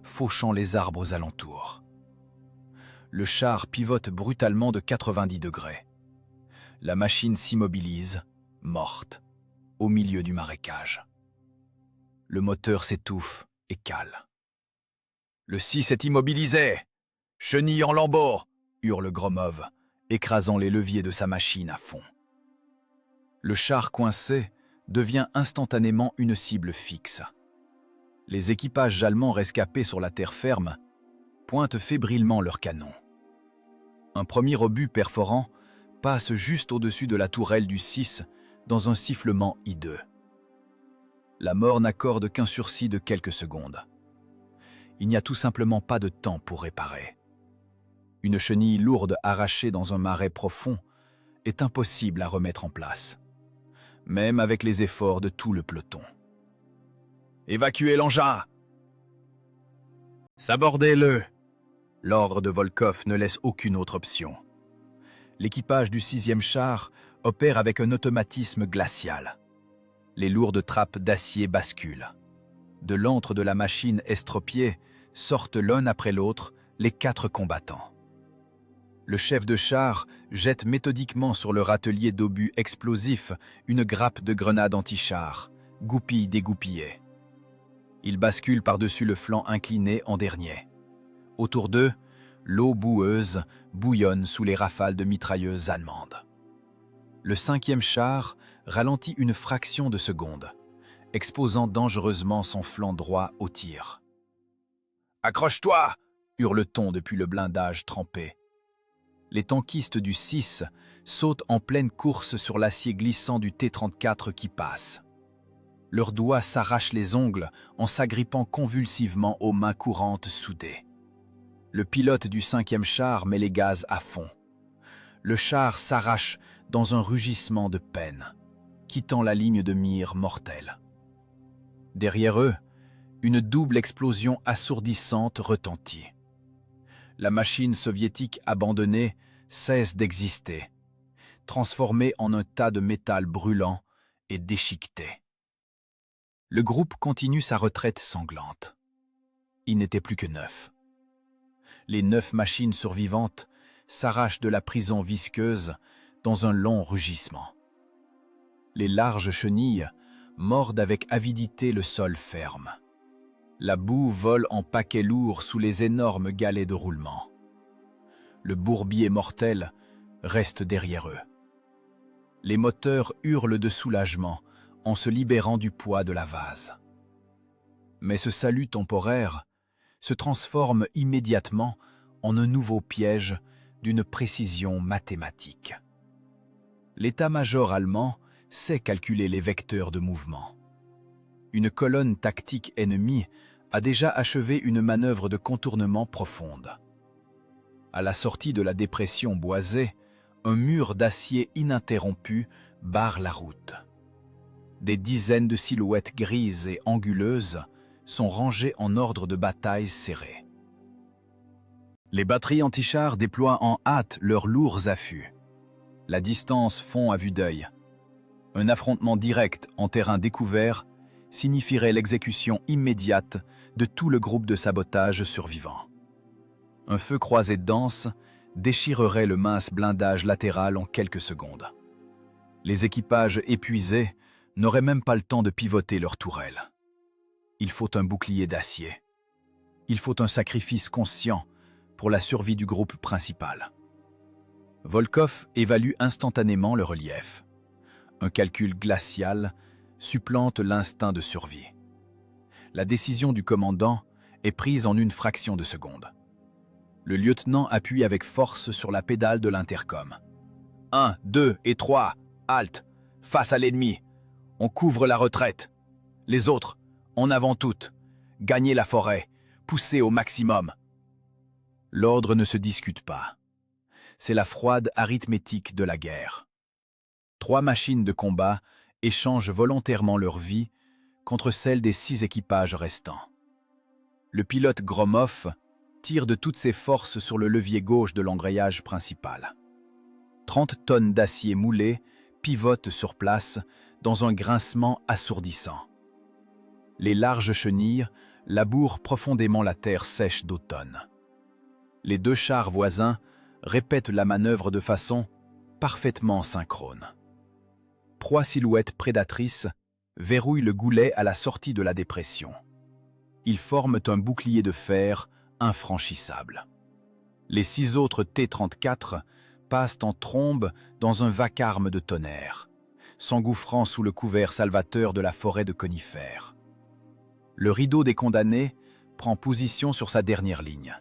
fauchant les arbres aux alentours. Le char pivote brutalement de 90 degrés. La machine s'immobilise, morte, au milieu du marécage. Le moteur s'étouffe et cale. « Le 6 est immobilisé! Chenille en lambeaux !» hurle Gromov, écrasant les leviers de sa machine à fond. Le char coincé devient instantanément une cible fixe. Les équipages allemands rescapés sur la terre ferme pointent fébrilement leurs canons. Un premier obus perforant passe juste au-dessus de la tourelle du 6 dans un sifflement hideux. La mort n'accorde qu'un sursis de quelques secondes. Il n'y a tout simplement pas de temps pour réparer. Une chenille lourde arrachée dans un marais profond est impossible à remettre en place, même avec les efforts de tout le peloton. « Évacuez l'engin !»« Sabordez-le !» L'ordre de Volkov ne laisse aucune autre option. L'équipage du 6e char opère avec un automatisme glacial. Les lourdes trappes d'acier basculent. De l'antre de la machine estropiée sortent l'un après l'autre les 4 combattants. Le chef de char jette méthodiquement sur le râtelier d'obus explosifs une grappe de grenades anti-char, goupille dégoupillée. Il bascule par-dessus le flanc incliné en dernier. Autour d'eux, l'eau boueuse bouillonne sous les rafales de mitrailleuses allemandes. Le 5e char ralentit une fraction de seconde, exposant dangereusement son flanc droit au tir. « Accroche-toi !» hurle-t-on depuis le blindage trempé. Les tankistes du 6 sautent en pleine course sur l'acier glissant du T-34 qui passe. Leurs doigts s'arrachent les ongles en s'agrippant convulsivement aux mains courantes soudées. Le pilote du 5e char met les gaz à fond. Le char s'arrache dans un rugissement de peine, quittant la ligne de mire mortelle. Derrière eux, une double explosion assourdissante retentit. La machine soviétique abandonnée cesse d'exister, transformée en un tas de métal brûlant et déchiqueté. Le groupe continue sa retraite sanglante. Il n'était plus que 9. Les 9 machines survivantes s'arrachent de la prison visqueuse dans un long rugissement. Les larges chenilles mordent avec avidité le sol ferme. La boue vole en paquets lourds sous les énormes galets de roulement. Le bourbier mortel reste derrière eux. Les moteurs hurlent de soulagement en se libérant du poids de la vase. Mais ce salut temporaire se transforme immédiatement en un nouveau piège d'une précision mathématique. L'état-major allemand sait calculer les vecteurs de mouvement. Une colonne tactique ennemie a déjà achevé une manœuvre de contournement profonde. À la sortie de la dépression boisée, un mur d'acier ininterrompu barre la route. Des dizaines de silhouettes grises et anguleuses sont rangées en ordre de bataille serré. Les batteries anti-chars déploient en hâte leurs lourds affûts. La distance fond à vue d'œil. Un affrontement direct en terrain découvert signifierait l'exécution immédiate de tout le groupe de sabotage survivant. Un feu croisé dense déchirerait le mince blindage latéral en quelques secondes. Les équipages épuisés n'auraient même pas le temps de pivoter leurs tourelles. Il faut un bouclier d'acier. Il faut un sacrifice conscient pour la survie du groupe principal. Volkov évalue instantanément le relief. Un calcul glacial supplante l'instinct de survie. La décision du commandant est prise en une fraction de seconde. Le lieutenant appuie avec force sur la pédale de l'intercom. 1, 2 et 3, halte, face à l'ennemi. On couvre la retraite. Les autres, en avant toutes, gagnez la forêt, poussez au maximum. L'ordre ne se discute pas. C'est la froide arithmétique de la guerre. 3 machines de combat échangent volontairement leur vie contre celle des 6 équipages restants. Le pilote Gromov tire de toutes ses forces sur le levier gauche de l'embrayage principal. 30 tonnes d'acier moulé pivotent sur place dans un grincement assourdissant. Les larges chenilles labourent profondément la terre sèche d'automne. Les 2 chars voisins répètent la manœuvre de façon parfaitement synchrone. 3 silhouettes prédatrices verrouillent le goulet à la sortie de la dépression. Ils forment un bouclier de fer infranchissable. Les 6 autres T-34 passent en trombe dans un vacarme de tonnerre, s'engouffrant sous le couvert salvateur de la forêt de conifères. Le rideau des condamnés prend position sur sa dernière ligne.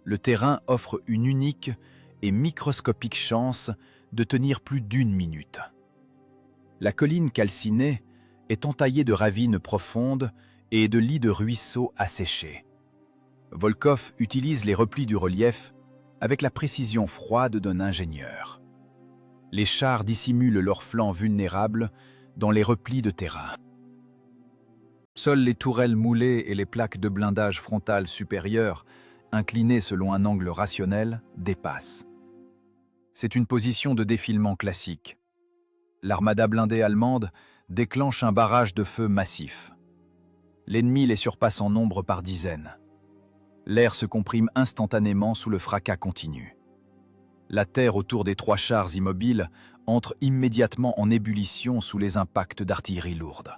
Le terrain offre une unique et microscopique chance de tenir plus d'1 minute. La colline calcinée est entaillée de ravines profondes et de lits de ruisseaux asséchés. Volkov utilise les replis du relief avec la précision froide d'un ingénieur. Les chars dissimulent leurs flancs vulnérables dans les replis de terrain. Seules les tourelles moulées et les plaques de blindage frontal supérieur, inclinées selon un angle rationnel, dépassent. C'est une position de défilement classique. L'armada blindée allemande déclenche un barrage de feu massif. L'ennemi les surpasse en nombre par dizaines. L'air se comprime instantanément sous le fracas continu. La terre autour des 3 chars immobiles entre immédiatement en ébullition sous les impacts d'artillerie lourde.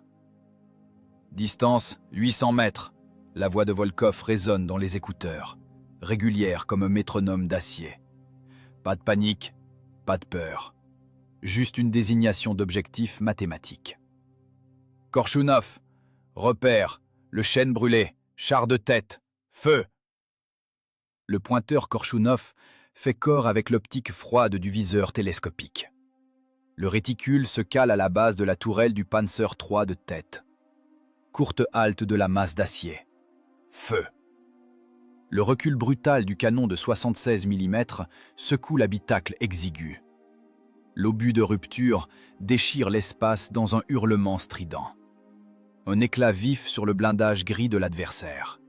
Distance 800 mètres. La voix de Volkov résonne dans les écouteurs, régulière comme un métronome d'acier. Pas de panique, pas de peur. Juste une désignation d'objectif mathématique. Korchounov, repère, le chêne brûlé, char de tête, feu. Le pointeur Korchounov fait corps avec l'optique froide du viseur télescopique. Le réticule se cale à la base de la tourelle du Panzer III de tête. Courte halte de la masse d'acier. Feu. Le recul brutal du canon de 76 mm secoue l'habitacle exigu. L'obus de rupture déchire l'espace dans un hurlement strident. Un éclat vif sur le blindage gris de l'adversaire.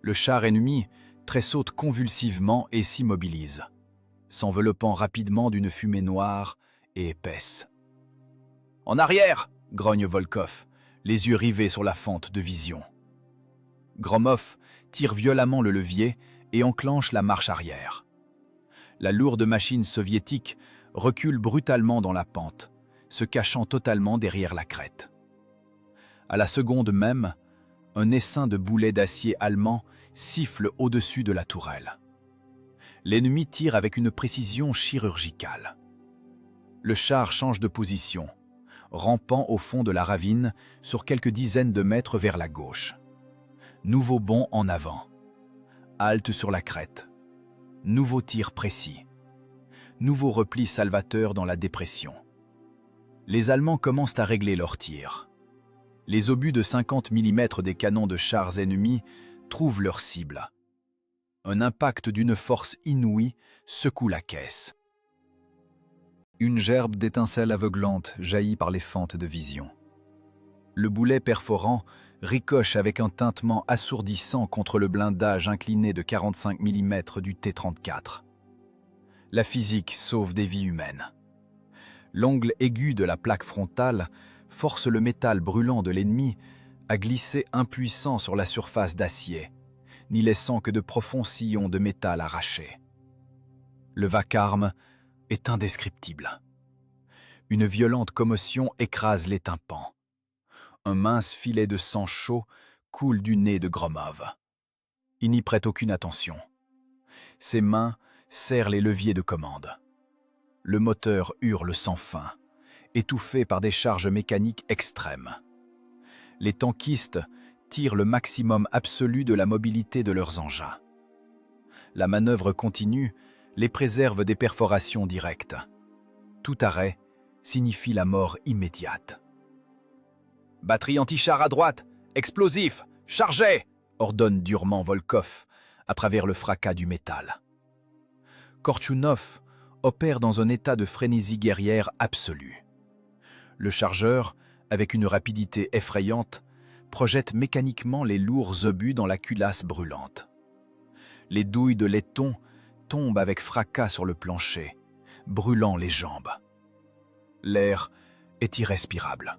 Le char ennemi tressaute convulsivement et s'immobilise, s'enveloppant rapidement d'une fumée noire et épaisse. « En arrière !» grogne Volkov, les yeux rivés sur la fente de vision. Gromov tire violemment le levier et enclenche la marche arrière. La lourde machine soviétique recule brutalement dans la pente, se cachant totalement derrière la crête. À la seconde même, un essaim de boulets d'acier allemand siffle au-dessus de la tourelle. L'ennemi tire avec une précision chirurgicale. Le char change de position, rampant au fond de la ravine sur quelques dizaines de mètres vers la gauche. Nouveau bond en avant. Halte sur la crête. Nouveau tir précis. Nouveau repli salvateur dans la dépression. Les Allemands commencent à régler leurs tirs. Les obus de 50 mm des canons de chars ennemis trouvent leur cible. Un impact d'une force inouïe secoue la caisse. Une gerbe d'étincelles aveuglantes jaillit par les fentes de vision. Le boulet perforant ricoche avec un tintement assourdissant contre le blindage incliné de 45 mm du T-34. La physique sauve des vies humaines. L'ongle aigu de la plaque frontale force le métal brûlant de l'ennemi à glisser impuissant sur la surface d'acier, n'y laissant que de profonds sillons de métal arrachés. Le vacarme est indescriptible. Une violente commotion écrase les tympans. Un mince filet de sang chaud coule du nez de Gromov. Il n'y prête aucune attention. Ses mains serrent les leviers de commande. Le moteur hurle sans fin, étouffé par des charges mécaniques extrêmes. Les tankistes tirent le maximum absolu de la mobilité de leurs engins. La manœuvre continue les préserve des perforations directes. Tout arrêt signifie la mort immédiate. « Batterie anti-char à droite, explosif, chargez !» ordonne durement Volkov à travers le fracas du métal. Korchounov opère dans un état de frénésie guerrière absolue. Le chargeur, avec une rapidité effrayante, projette mécaniquement les lourds obus dans la culasse brûlante. Les douilles de laiton tombent avec fracas sur le plancher, brûlant les jambes. L'air est irrespirable.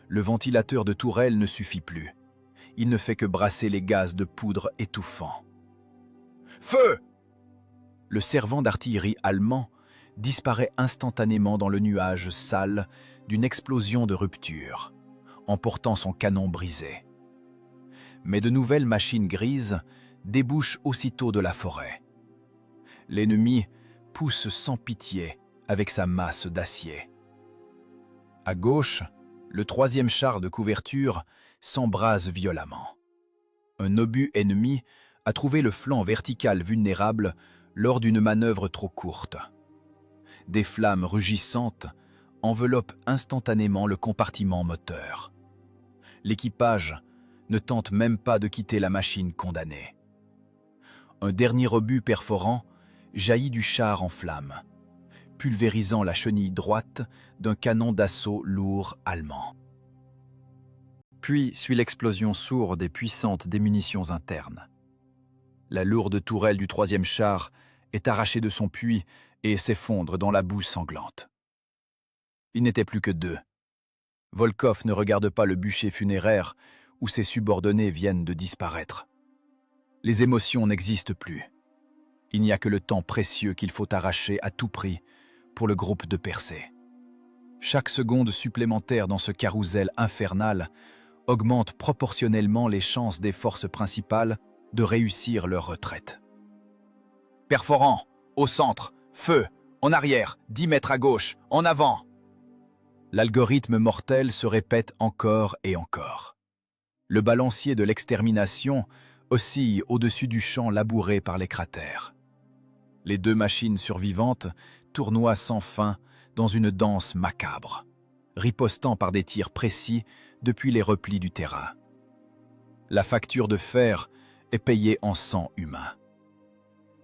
Le ventilateur de tourelle ne suffit plus. Il ne fait que brasser les gaz de poudre étouffants. Feu! Le servant d'artillerie allemand disparaît instantanément dans le nuage sale d'une explosion de rupture, emportant son canon brisé. Mais de nouvelles machines grises débouchent aussitôt de la forêt. L'ennemi pousse sans pitié avec sa masse d'acier. À gauche, le 3e char de couverture s'embrase violemment. Un obus ennemi a trouvé le flanc vertical vulnérable lors d'une manœuvre trop courte. Des flammes rugissantes enveloppent instantanément le compartiment moteur. L'équipage ne tente même pas de quitter la machine condamnée. Un dernier obus perforant jaillit du char en flammes, pulvérisant la chenille droite d'un canon d'assaut lourd allemand. Puis suit l'explosion sourde et puissante des munitions internes. La lourde tourelle du 3e char est arrachée de son puits et s'effondre dans la boue sanglante. Il n'était plus que 2. Volkov ne regarde pas le bûcher funéraire où ses subordonnés viennent de disparaître. Les émotions n'existent plus. Il n'y a que le temps précieux qu'il faut arracher à tout prix pour le groupe de percer. Chaque seconde supplémentaire dans ce carrousel infernal augmente proportionnellement les chances des forces principales de réussir leur retraite. Perforant, au centre, feu, en arrière, 10 mètres à gauche, en avant. L'algorithme mortel se répète encore et encore. Le balancier de l'extermination oscille au-dessus du champ labouré par les cratères. Les deux machines survivantes tournoient sans fin dans une danse macabre, ripostant par des tirs précis depuis les replis du terrain. La facture de fer est payée en sang humain.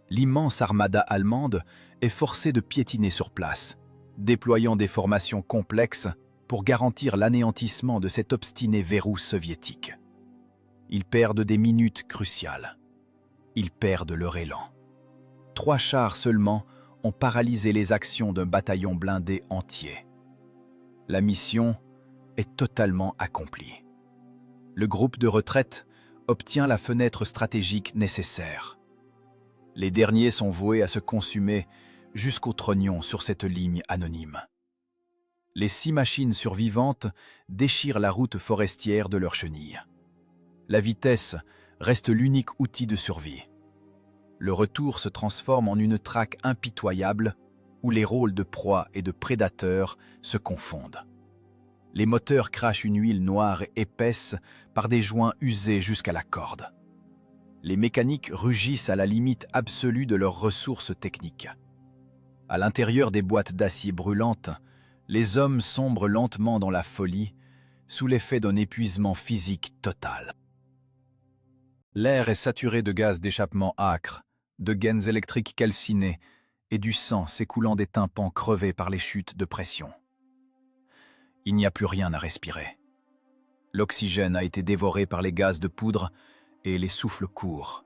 L'immense armada allemande est forcée de piétiner sur place, déployant des formations complexes pour garantir l'anéantissement de cet obstiné verrou soviétique. Ils perdent des minutes cruciales. Ils perdent leur élan. 3 chars seulement ont paralysé les actions d'un bataillon blindé entier. La mission est totalement accomplie. Le groupe de retraite obtient la fenêtre stratégique nécessaire. Les derniers sont voués à se consumer jusqu'au trognon sur cette ligne anonyme. Les 6 machines survivantes déchirent la route forestière de leurs chenilles. La vitesse reste l'unique outil de survie. Le retour se transforme en une traque impitoyable où les rôles de proie et de prédateur se confondent. Les moteurs crachent une huile noire et épaisse par des joints usés jusqu'à la corde. Les mécaniques rugissent à la limite absolue de leurs ressources techniques. À l'intérieur des boîtes d'acier brûlantes, les hommes sombrent lentement dans la folie, sous l'effet d'un épuisement physique total. L'air est saturé de gaz d'échappement âcre, de gaines électriques calcinées et du sang s'écoulant des tympans crevés par les chutes de pression. Il n'y a plus rien à respirer. L'oxygène a été dévoré par les gaz de poudre et les souffles courts.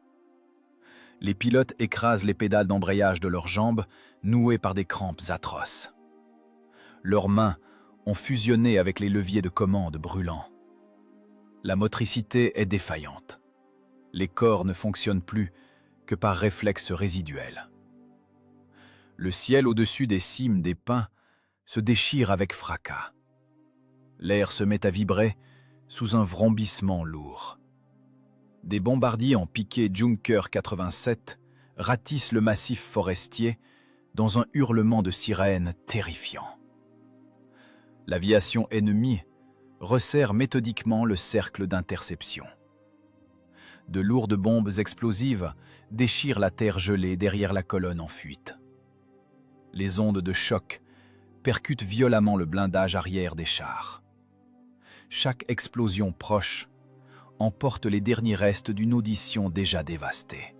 Les pilotes écrasent les pédales d'embrayage de leurs jambes, nouées par des crampes atroces. Leurs mains ont fusionné avec les leviers de commande brûlants. La motricité est défaillante. Les corps ne fonctionnent plus que par réflexe résiduel. Le ciel au-dessus des cimes des pins se déchire avec fracas. L'air se met à vibrer sous un vrombissement lourd. Des bombardiers en piqué Junker 87 ratissent le massif forestier dans un hurlement de sirène terrifiant. L'aviation ennemie resserre méthodiquement le cercle d'interception. De lourdes bombes explosives déchirent la terre gelée derrière la colonne en fuite. Les ondes de choc percutent violemment le blindage arrière des chars. Chaque explosion proche emporte les derniers restes d'une audition déjà dévastée.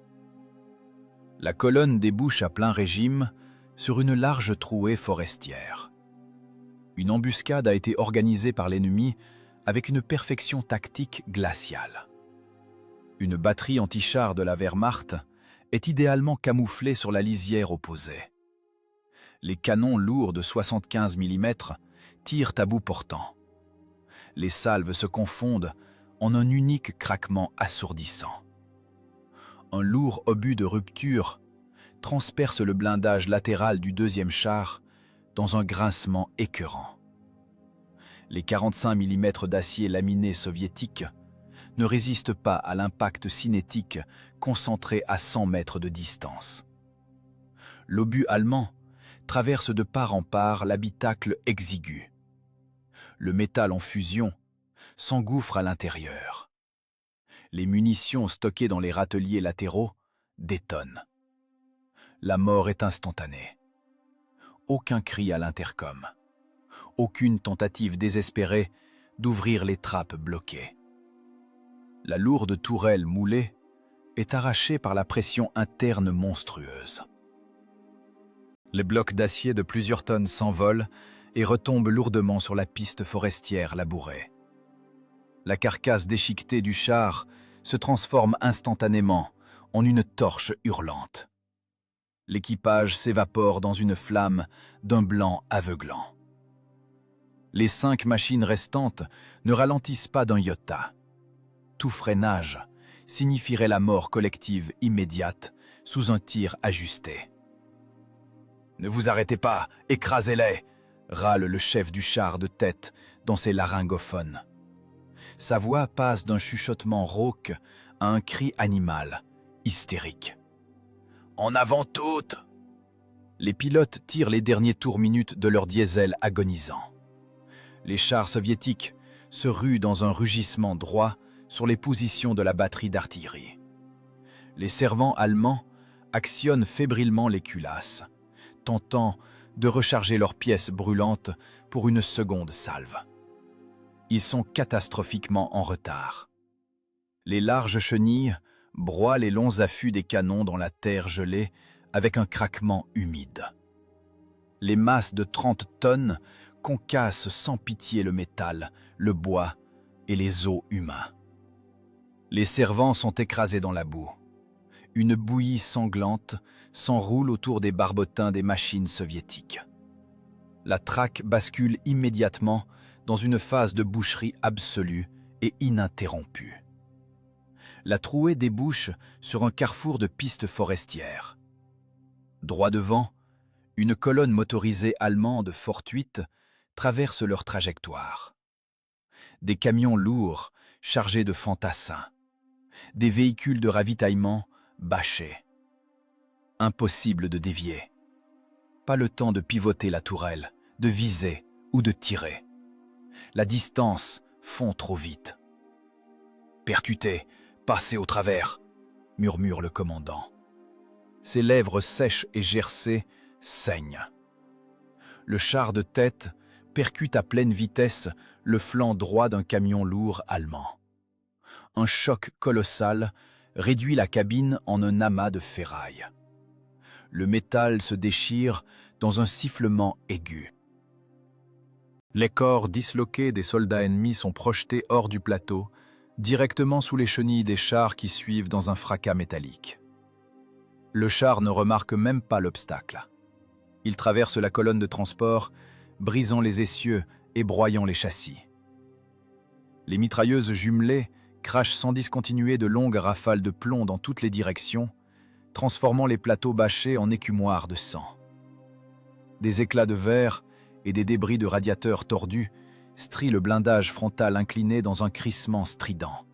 La colonne débouche à plein régime sur une large trouée forestière. Une embuscade a été organisée par l'ennemi avec une perfection tactique glaciale. Une batterie anti-char de la Wehrmacht est idéalement camouflée sur la lisière opposée. Les canons lourds de 75 mm tirent à bout portant. Les salves se confondent en un unique craquement assourdissant. Un lourd obus de rupture transperce le blindage latéral du deuxième char dans un grincement écœurant. Les 45 mm d'acier laminé soviétique ne résistent pas à l'impact cinétique concentré à 100 mètres de distance. L'obus allemand traverse de part en part l'habitacle exigu. Le métal en fusion s'engouffre à l'intérieur. Les munitions stockées dans les râteliers latéraux détonnent. La mort est instantanée. Aucun cri à l'intercom. Aucune tentative désespérée d'ouvrir les trappes bloquées. La lourde tourelle moulée est arrachée par la pression interne monstrueuse. Les blocs d'acier de plusieurs tonnes s'envolent et retombent lourdement sur la piste forestière labourée. La carcasse déchiquetée du char se transforme instantanément en une torche hurlante. L'équipage s'évapore dans une flamme d'un blanc aveuglant. Les 5 machines restantes ne ralentissent pas d'un iota. Tout freinage signifierait la mort collective immédiate sous un tir ajusté. « Ne vous arrêtez pas, écrasez-les !» râle le chef du char de tête dans ses laryngophones. Sa voix passe d'un chuchotement rauque à un cri animal, hystérique. « En avant toutes !» Les pilotes tirent les derniers tours-minutes de leur diesel agonisant. Les chars soviétiques se ruent dans un rugissement droit sur les positions de la batterie d'artillerie. Les servants allemands actionnent fébrilement les culasses, tentant de recharger leurs pièces brûlantes pour une seconde salve. Ils sont catastrophiquement en retard. Les larges chenilles broient les longs affûts des canons dans la terre gelée avec un craquement humide. Les masses de 30 tonnes concassent sans pitié le métal, le bois et les os humains. Les servants sont écrasés dans la boue. Une bouillie sanglante s'enroule autour des barbotins des machines soviétiques. La traque bascule immédiatement dans une phase de boucherie absolue et ininterrompue. La trouée débouche sur un carrefour de pistes forestières. Droit devant, une colonne motorisée allemande fortuite traverse leur trajectoire. Des camions lourds chargés de fantassins, des véhicules de ravitaillement bâchés. Impossible de dévier. Pas le temps de pivoter la tourelle, de viser ou de tirer. La distance fond trop vite. « Percuté, passez au travers !» murmure le commandant. Ses lèvres sèches et gercées saignent. Le char de tête percute à pleine vitesse le flanc droit d'un camion lourd allemand. Un choc colossal réduit la cabine en un amas de ferraille. Le métal se déchire dans un sifflement aigu. Les corps disloqués des soldats ennemis sont projetés hors du plateau, directement sous les chenilles des chars qui suivent dans un fracas métallique. Le char ne remarque même pas l'obstacle. Il traverse la colonne de transport, brisant les essieux et broyant les châssis. Les mitrailleuses jumelées crachent sans discontinuer de longues rafales de plomb dans toutes les directions, transformant les plateaux bâchés en écumoires de sang. Des éclats de verre et des débris de radiateurs tordus strient le blindage frontal incliné dans un crissement strident.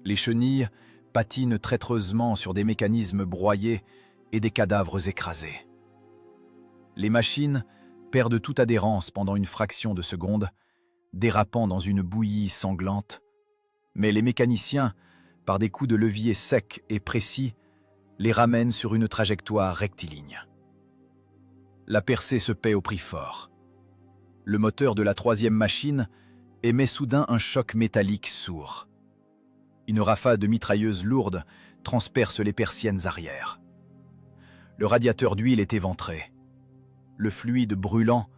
Les chenilles patinent traîtreusement sur des mécanismes broyés et des cadavres écrasés. Les machines perdent toute adhérence pendant une fraction de seconde, dérapant dans une bouillie sanglante, mais les mécaniciens, par des coups de levier secs et précis, les ramènent sur une trajectoire rectiligne. La percée se paie au prix fort. Le moteur de la troisième machine émet soudain un choc métallique sourd. Une rafale de mitrailleuses lourdes transperce les persiennes arrière. Le radiateur d'huile est éventré. Le fluide brûlant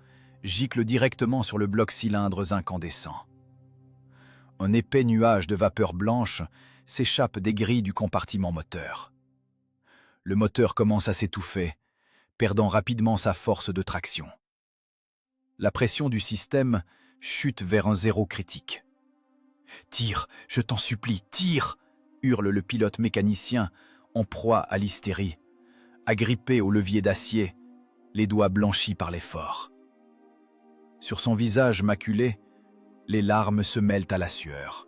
gicle directement sur le bloc cylindres incandescent. Un épais nuage de vapeur blanche s'échappe des grilles du compartiment moteur. Le moteur commence à s'étouffer, perdant rapidement sa force de traction. La pression du système chute vers un zéro critique. « Tire, je t'en supplie, tire !» hurle le pilote mécanicien en proie à l'hystérie, agrippé au levier d'acier, les doigts blanchis par l'effort. Sur son visage maculé, les larmes se mêlent à la sueur.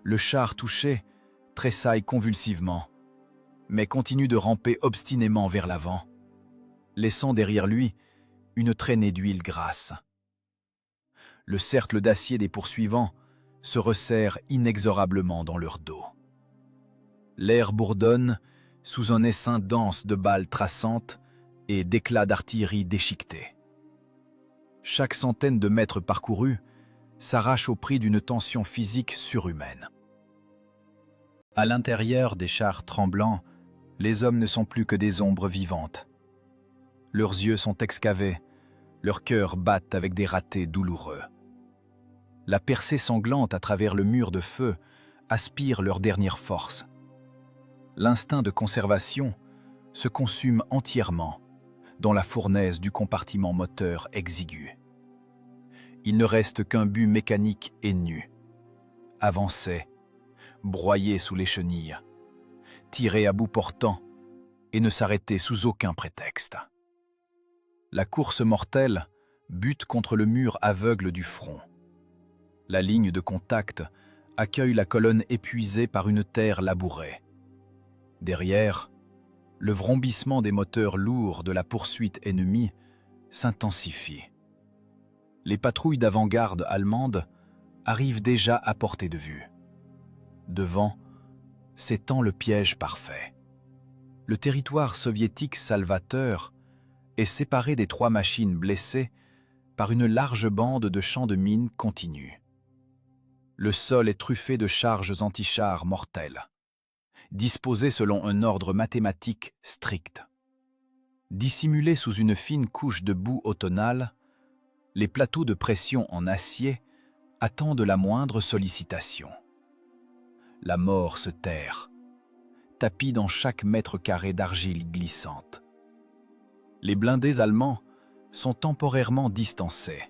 Le char touché tressaille convulsivement, mais continue de ramper obstinément vers l'avant, laissant derrière lui une traînée d'huile grasse. Le cercle d'acier des poursuivants se resserre inexorablement dans leur dos. L'air bourdonne sous un essaim dense de balles traçantes et d'éclats d'artillerie déchiquetés. Chaque centaine de mètres parcourus s'arrache au prix d'une tension physique surhumaine. À l'intérieur des chars tremblants, les hommes ne sont plus que des ombres vivantes. Leurs yeux sont excavés, leurs cœurs battent avec des ratés douloureux. La percée sanglante à travers le mur de feu aspire leur dernière force. L'instinct de conservation se consume entièrement dans la fournaise du compartiment moteur exigu. Il ne reste qu'un but mécanique et nu. Avancer, broyer sous les chenilles, tirer à bout portant et ne s'arrêter sous aucun prétexte. La course mortelle bute contre le mur aveugle du front. La ligne de contact accueille la colonne épuisée par une terre labourée. Derrière, le vrombissement des moteurs lourds de la poursuite ennemie s'intensifie. Les patrouilles d'avant-garde allemandes arrivent déjà à portée de vue. Devant s'étend le piège parfait. Le territoire soviétique salvateur est séparé des 3 machines blessées par une large bande de champs de mines continus. Le sol est truffé de charges antichars mortelles, disposées selon un ordre mathématique strict. Dissimulés sous une fine couche de boue automnale, les plateaux de pression en acier attendent la moindre sollicitation. La mort se terre, tapis dans chaque mètre carré d'argile glissante. Les blindés allemands sont temporairement distancés,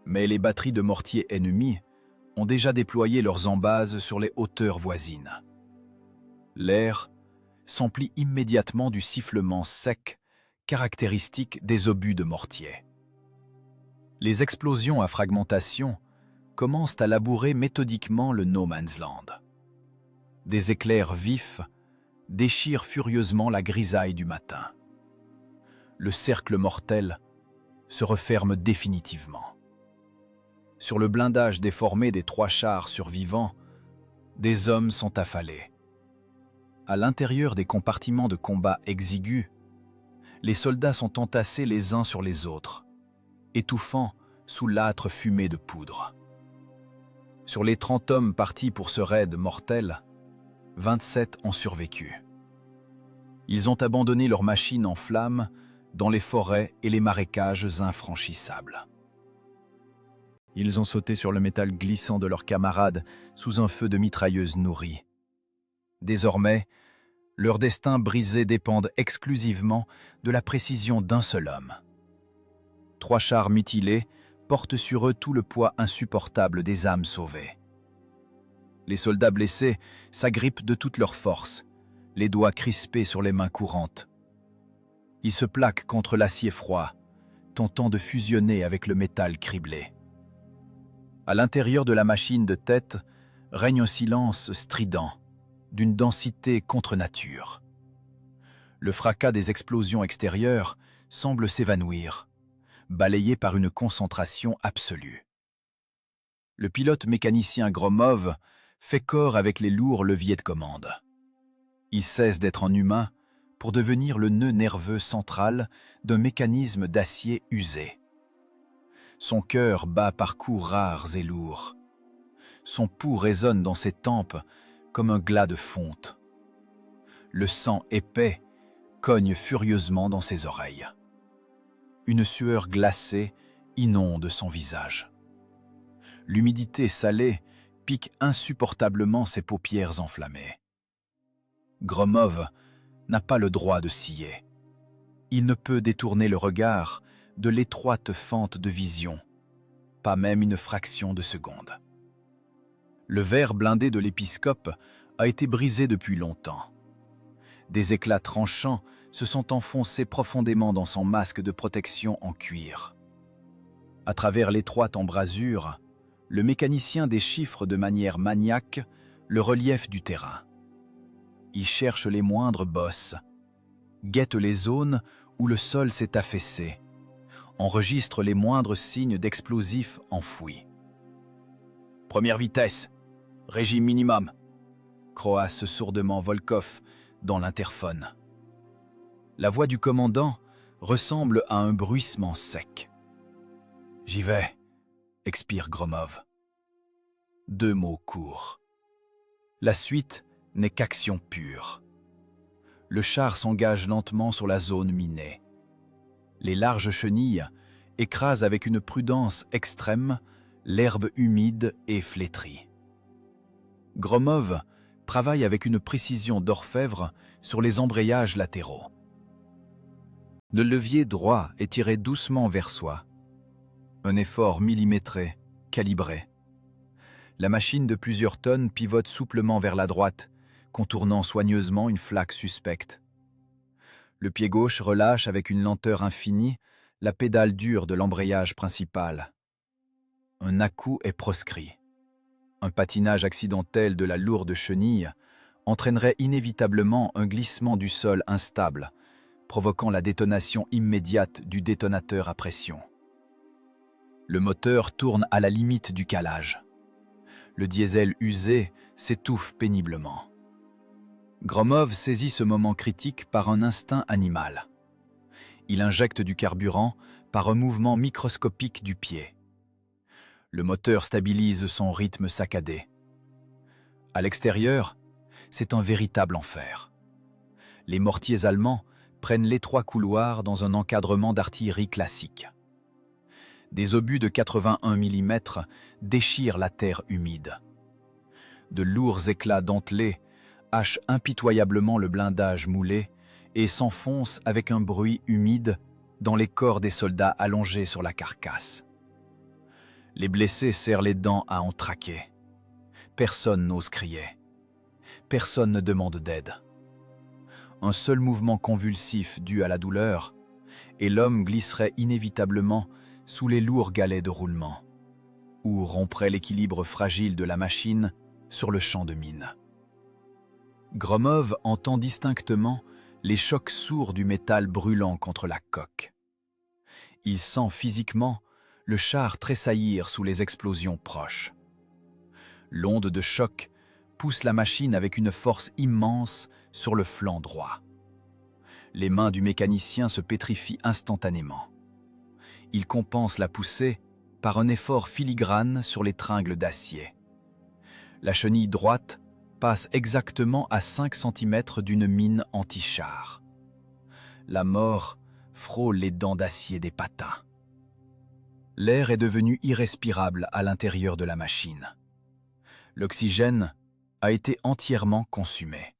mais les batteries de mortiers ennemis ont déjà déployé leurs embases sur les hauteurs voisines. L'air s'emplit immédiatement du sifflement sec caractéristique des obus de mortier. Les explosions à fragmentation commencent à labourer méthodiquement le no man's land. Des éclairs vifs déchirent furieusement la grisaille du matin. Le cercle mortel se referme définitivement. Sur le blindage déformé des 3 chars survivants, des hommes sont affalés. À l'intérieur des compartiments de combat exigus, les soldats sont entassés les uns sur les autres, étouffant sous l'âtre fumée de poudre. Sur les 30 hommes partis pour ce raid mortel, 27 ont survécu. Ils ont abandonné leurs machines en flammes dans les forêts et les marécages infranchissables. Ils ont sauté sur le métal glissant de leurs camarades sous un feu de mitrailleuses nourries. Désormais, leur destin brisé dépendent exclusivement de la précision d'un seul homme. 3 chars mutilés portent sur eux tout le poids insupportable des âmes sauvées. Les soldats blessés s'agrippent de toute leur force, les doigts crispés sur les mains courantes. Ils se plaquent contre l'acier froid, tentant de fusionner avec le métal criblé. À l'intérieur de la machine de tête règne un silence strident, d'une densité contre nature. Le fracas des explosions extérieures semble s'évanouir, balayé par une concentration absolue. Le pilote mécanicien Gromov fait corps avec les lourds leviers de commande. Il cesse d'être un humain pour devenir le nœud nerveux central d'un mécanisme d'acier usé. Son cœur bat par coups rares et lourds. Son pouls résonne dans ses tempes comme un glas de fonte. Le sang épais cogne furieusement dans ses oreilles. Une sueur glacée inonde son visage. L'humidité salée pique insupportablement ses paupières enflammées. Gromov n'a pas le droit de scier. Il ne peut détourner le regard de l'étroite fente de vision, pas même une fraction de seconde. Le verre blindé de l'épiscope a été brisé depuis longtemps. Des éclats tranchants se sont enfoncés profondément dans son masque de protection en cuir. À travers l'étroite embrasure, le mécanicien déchiffre de manière maniaque le relief du terrain. Il cherche les moindres bosses, guette les zones où le sol s'est affaissé, enregistre les moindres signes d'explosifs enfouis. « Première vitesse, régime minimum », croasse sourdement Volkov dans l'interphone. La voix du commandant ressemble à un bruissement sec. « J'y vais », expire Gromov. 2 mots courts. La suite n'est qu'action pure. Le char s'engage lentement sur la zone minée. Les larges chenilles écrasent avec une prudence extrême l'herbe humide et flétrie. Gromov travaille avec une précision d'orfèvre sur les embrayages latéraux. Le levier droit est tiré doucement vers soi. Un effort millimétré, calibré. La machine de plusieurs tonnes pivote souplement vers la droite, contournant soigneusement une flaque suspecte. Le pied gauche relâche avec une lenteur infinie la pédale dure de l'embrayage principal. Un à-coup est proscrit. Un patinage accidentel de la lourde chenille entraînerait inévitablement un glissement du sol instable, provoquant la détonation immédiate du détonateur à pression. Le moteur tourne à la limite du calage. Le diesel usé s'étouffe péniblement. Gromov saisit ce moment critique par un instinct animal. Il injecte du carburant par un mouvement microscopique du pied. Le moteur stabilise son rythme saccadé. À l'extérieur, c'est un véritable enfer. Les mortiers allemands prennent l'étroit couloir dans un encadrement d'artillerie classique. Des obus de 81 mm déchirent la terre humide. De lourds éclats dentelés hachent impitoyablement le blindage moulé et s'enfoncent avec un bruit humide dans les corps des soldats allongés sur la carcasse. Les blessés serrent les dents à en traquer. Personne n'ose crier. Personne ne demande d'aide. Un seul mouvement convulsif dû à la douleur, et l'homme glisserait inévitablement sous les lourds galets de roulement, ou romprait l'équilibre fragile de la machine sur le champ de mine. Gromov entend distinctement les chocs sourds du métal brûlant contre la coque. Il sent physiquement le char tressaillir sous les explosions proches. L'onde de choc pousse la machine avec une force immense sur le flanc droit. Les mains du mécanicien se pétrifient instantanément. Il compense la poussée par un effort filigrane sur les tringles d'acier. La chenille droite passe exactement à 5 cm d'une mine anti-char. La mort frôle les dents d'acier des patins. L'air est devenu irrespirable à l'intérieur de la machine. L'oxygène a été entièrement consumé.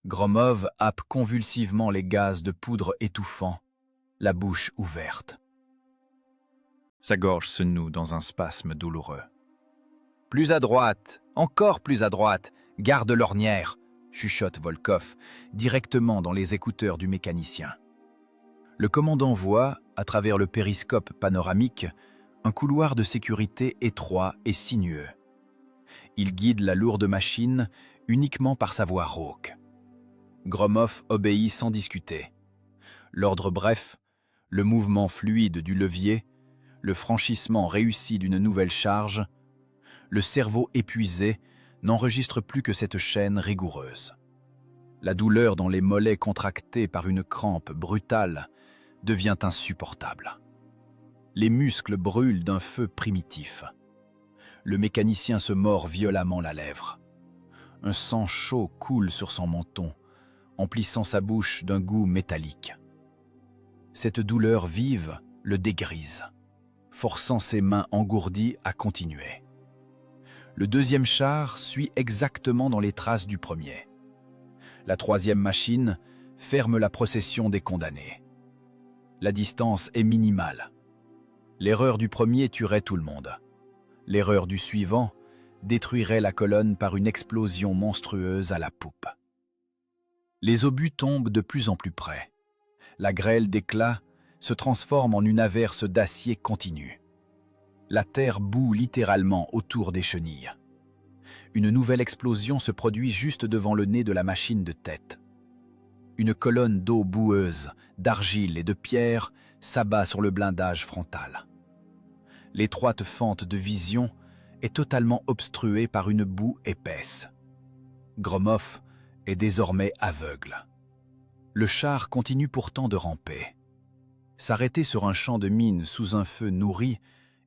Gromov happe convulsivement les gaz de poudre étouffant, la bouche ouverte. Sa gorge se noue dans un spasme douloureux. « Plus à droite, encore plus à droite, garde l'ornière !» chuchote Volkov, directement dans les écouteurs du mécanicien. Le commandant voit, à travers le périscope panoramique, un couloir de sécurité étroit et sinueux. Il guide la lourde machine uniquement par sa voix rauque. Gromov obéit sans discuter. L'ordre bref, le mouvement fluide du levier, le franchissement réussi d'une nouvelle charge, le cerveau épuisé n'enregistre plus que cette chaîne rigoureuse. La douleur dans les mollets contractés par une crampe brutale devient insupportable. Les muscles brûlent d'un feu primitif. Le mécanicien se mord violemment la lèvre. Un sang chaud coule sur son menton, emplissant sa bouche d'un goût métallique. Cette douleur vive le dégrise, forçant ses mains engourdies à continuer. Le deuxième char suit exactement dans les traces du premier. La troisième machine ferme la procession des condamnés. La distance est minimale. L'erreur du premier tuerait tout le monde. L'erreur du suivant détruirait la colonne par une explosion monstrueuse à la poupe. Les obus tombent de plus en plus près. La grêle d'éclats se transforme en une averse d'acier continue. La terre bout littéralement autour des chenilles. Une nouvelle explosion se produit juste devant le nez de la machine de tête. Une colonne d'eau boueuse, d'argile et de pierre s'abat sur le blindage frontal. L'étroite fente de vision est totalement obstruée par une boue épaisse. Gromov est désormais aveugle. Le char continue pourtant de ramper. S'arrêter sur un champ de mine sous un feu nourri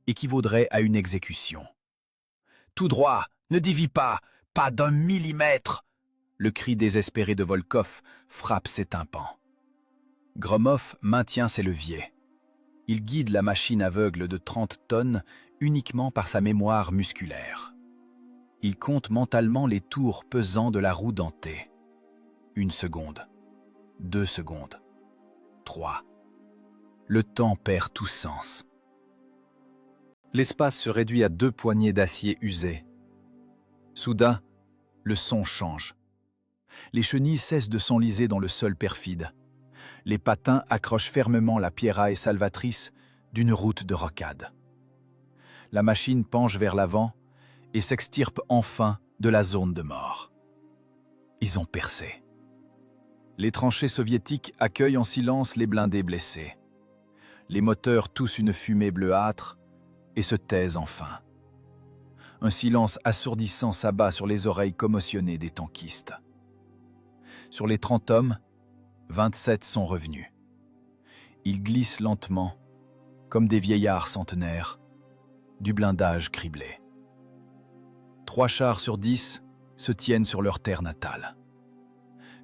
équivaudrait à une exécution. « Tout droit, ne dévie pas, pas d'un millimètre !» Le cri désespéré de Volkov frappe ses tympans. Gromov maintient ses leviers. Il guide la machine aveugle de 30 tonnes uniquement par sa mémoire musculaire. Il compte mentalement les tours pesants de la roue dentée. 1 seconde, 2 secondes, 3. Le temps perd tout sens. L'espace se réduit à 2 poignées d'acier usées. Soudain, le son change. Les chenilles cessent de s'enliser dans le sol perfide. Les patins accrochent fermement la pierraille salvatrice d'une route de rocade. La machine penche vers l'avant et s'extirpe enfin de la zone de mort. Ils ont percé. Les tranchées soviétiques accueillent en silence les blindés blessés. Les moteurs toussent une fumée bleuâtre et se taisent enfin. Un silence assourdissant s'abat sur les oreilles commotionnées des tankistes. Sur les 30 hommes, 27 sont revenus. Ils glissent lentement, comme des vieillards centenaires, du blindage criblé. 3 chars sur 10 se tiennent sur leur terre natale.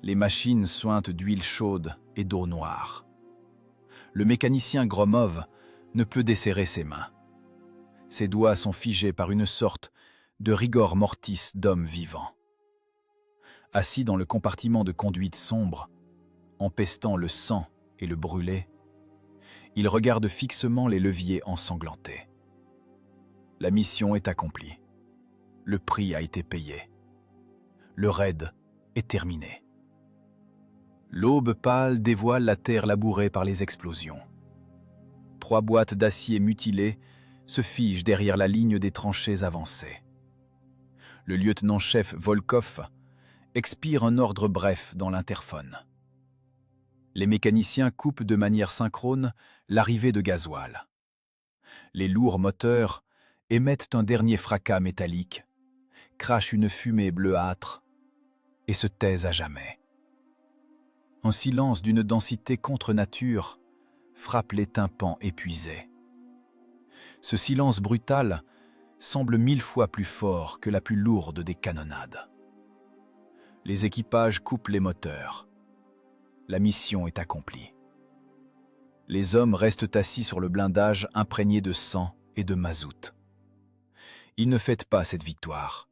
Les machines suintent d'huile chaude et d'eau noire. Le mécanicien Gromov ne peut desserrer ses mains. Ses doigts sont figés par une sorte de rigor mortis d'homme vivant. Assis dans le compartiment de conduite sombre, empestant le sang et le brûlé, il regarde fixement les leviers ensanglantés. La mission est accomplie. Le prix a été payé. Le raid est terminé. L'aube pâle dévoile la terre labourée par les explosions. 3 boîtes d'acier mutilées se figent derrière la ligne des tranchées avancées. Le lieutenant-chef Volkov expire un ordre bref dans l'interphone. Les mécaniciens coupent de manière synchrone l'arrivée de gasoil. Les lourds moteurs émettent un dernier fracas métallique, crachent une fumée bleuâtre et se taisent à jamais. Un silence d'une densité contre nature frappe les tympans épuisés. Ce silence brutal semble 1000 fois plus fort que la plus lourde des canonnades. Les équipages coupent les moteurs. La mission est accomplie. Les hommes restent assis sur le blindage imprégné de sang et de mazout. Ils ne fêtent pas cette victoire.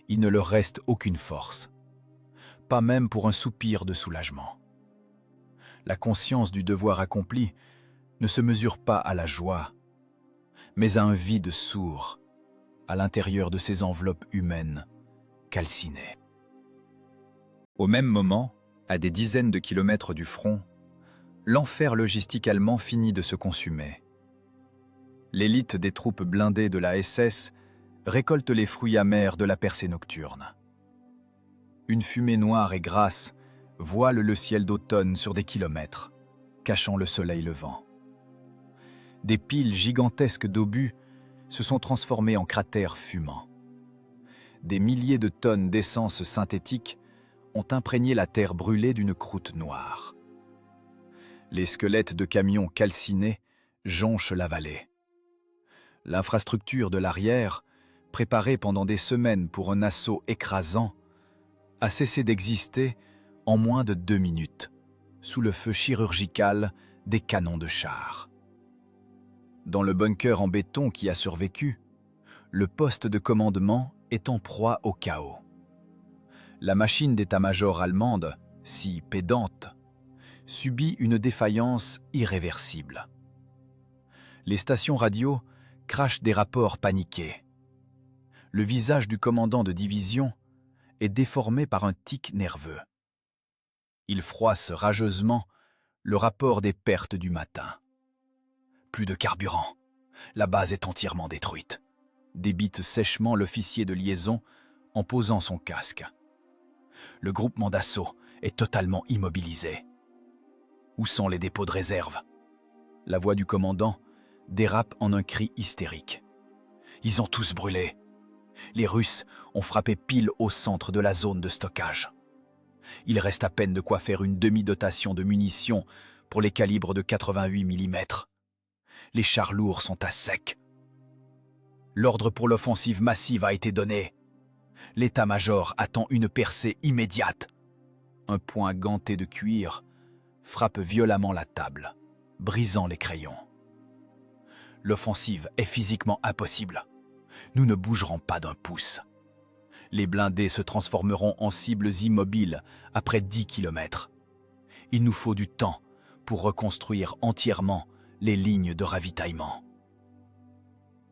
Il ne leur reste aucune force, pas même pour un soupir de soulagement. La conscience du devoir accompli ne se mesure pas à la joie, mais à un vide sourd à l'intérieur de ces enveloppes humaines calcinées. Au même moment, à des dizaines de kilomètres du front, l'enfer logistique allemand finit de se consumer. L'élite des troupes blindées de la SS récolte les fruits amers de la percée nocturne. Une fumée noire et grasse voile le ciel d'automne sur des kilomètres, cachant le soleil levant. Des piles gigantesques d'obus se sont transformées en cratères fumants. Des milliers de tonnes d'essence synthétique ont imprégné la terre brûlée d'une croûte noire. Les squelettes de camions calcinés jonchent la vallée. L'infrastructure de l'arrière, préparée pendant des semaines pour un assaut écrasant, a cessé d'exister en moins de 2 minutes, sous le feu chirurgical des canons de chars. Dans le bunker en béton qui a survécu, le poste de commandement est en proie au chaos. La machine d'état-major allemande, si pédante, subit une défaillance irréversible. Les stations radio crachent des rapports paniqués. Le visage du commandant de division est déformé par un tic nerveux. Il froisse rageusement le rapport des pertes du matin. Plus de carburant. La base est entièrement détruite, débite sèchement l'officier de liaison en posant son casque. Le groupement d'assaut est totalement immobilisé. Où sont les dépôts de réserve? La voix du commandant dérape en un cri hystérique. Ils ont tous brûlé. Les Russes ont frappé pile au centre de la zone de stockage. Il reste à peine de quoi faire une demi-dotation de munitions pour les calibres de 88 mm. Les chars lourds sont à sec. L'ordre pour l'offensive massive a été donné. L'état-major attend une percée immédiate. Un poing ganté de cuir frappe violemment la table, brisant les crayons. L'offensive est physiquement impossible. Nous ne bougerons pas d'un pouce. Les blindés se transformeront en cibles immobiles après 10 kilomètres. Il nous faut du temps pour reconstruire entièrement les lignes de ravitaillement.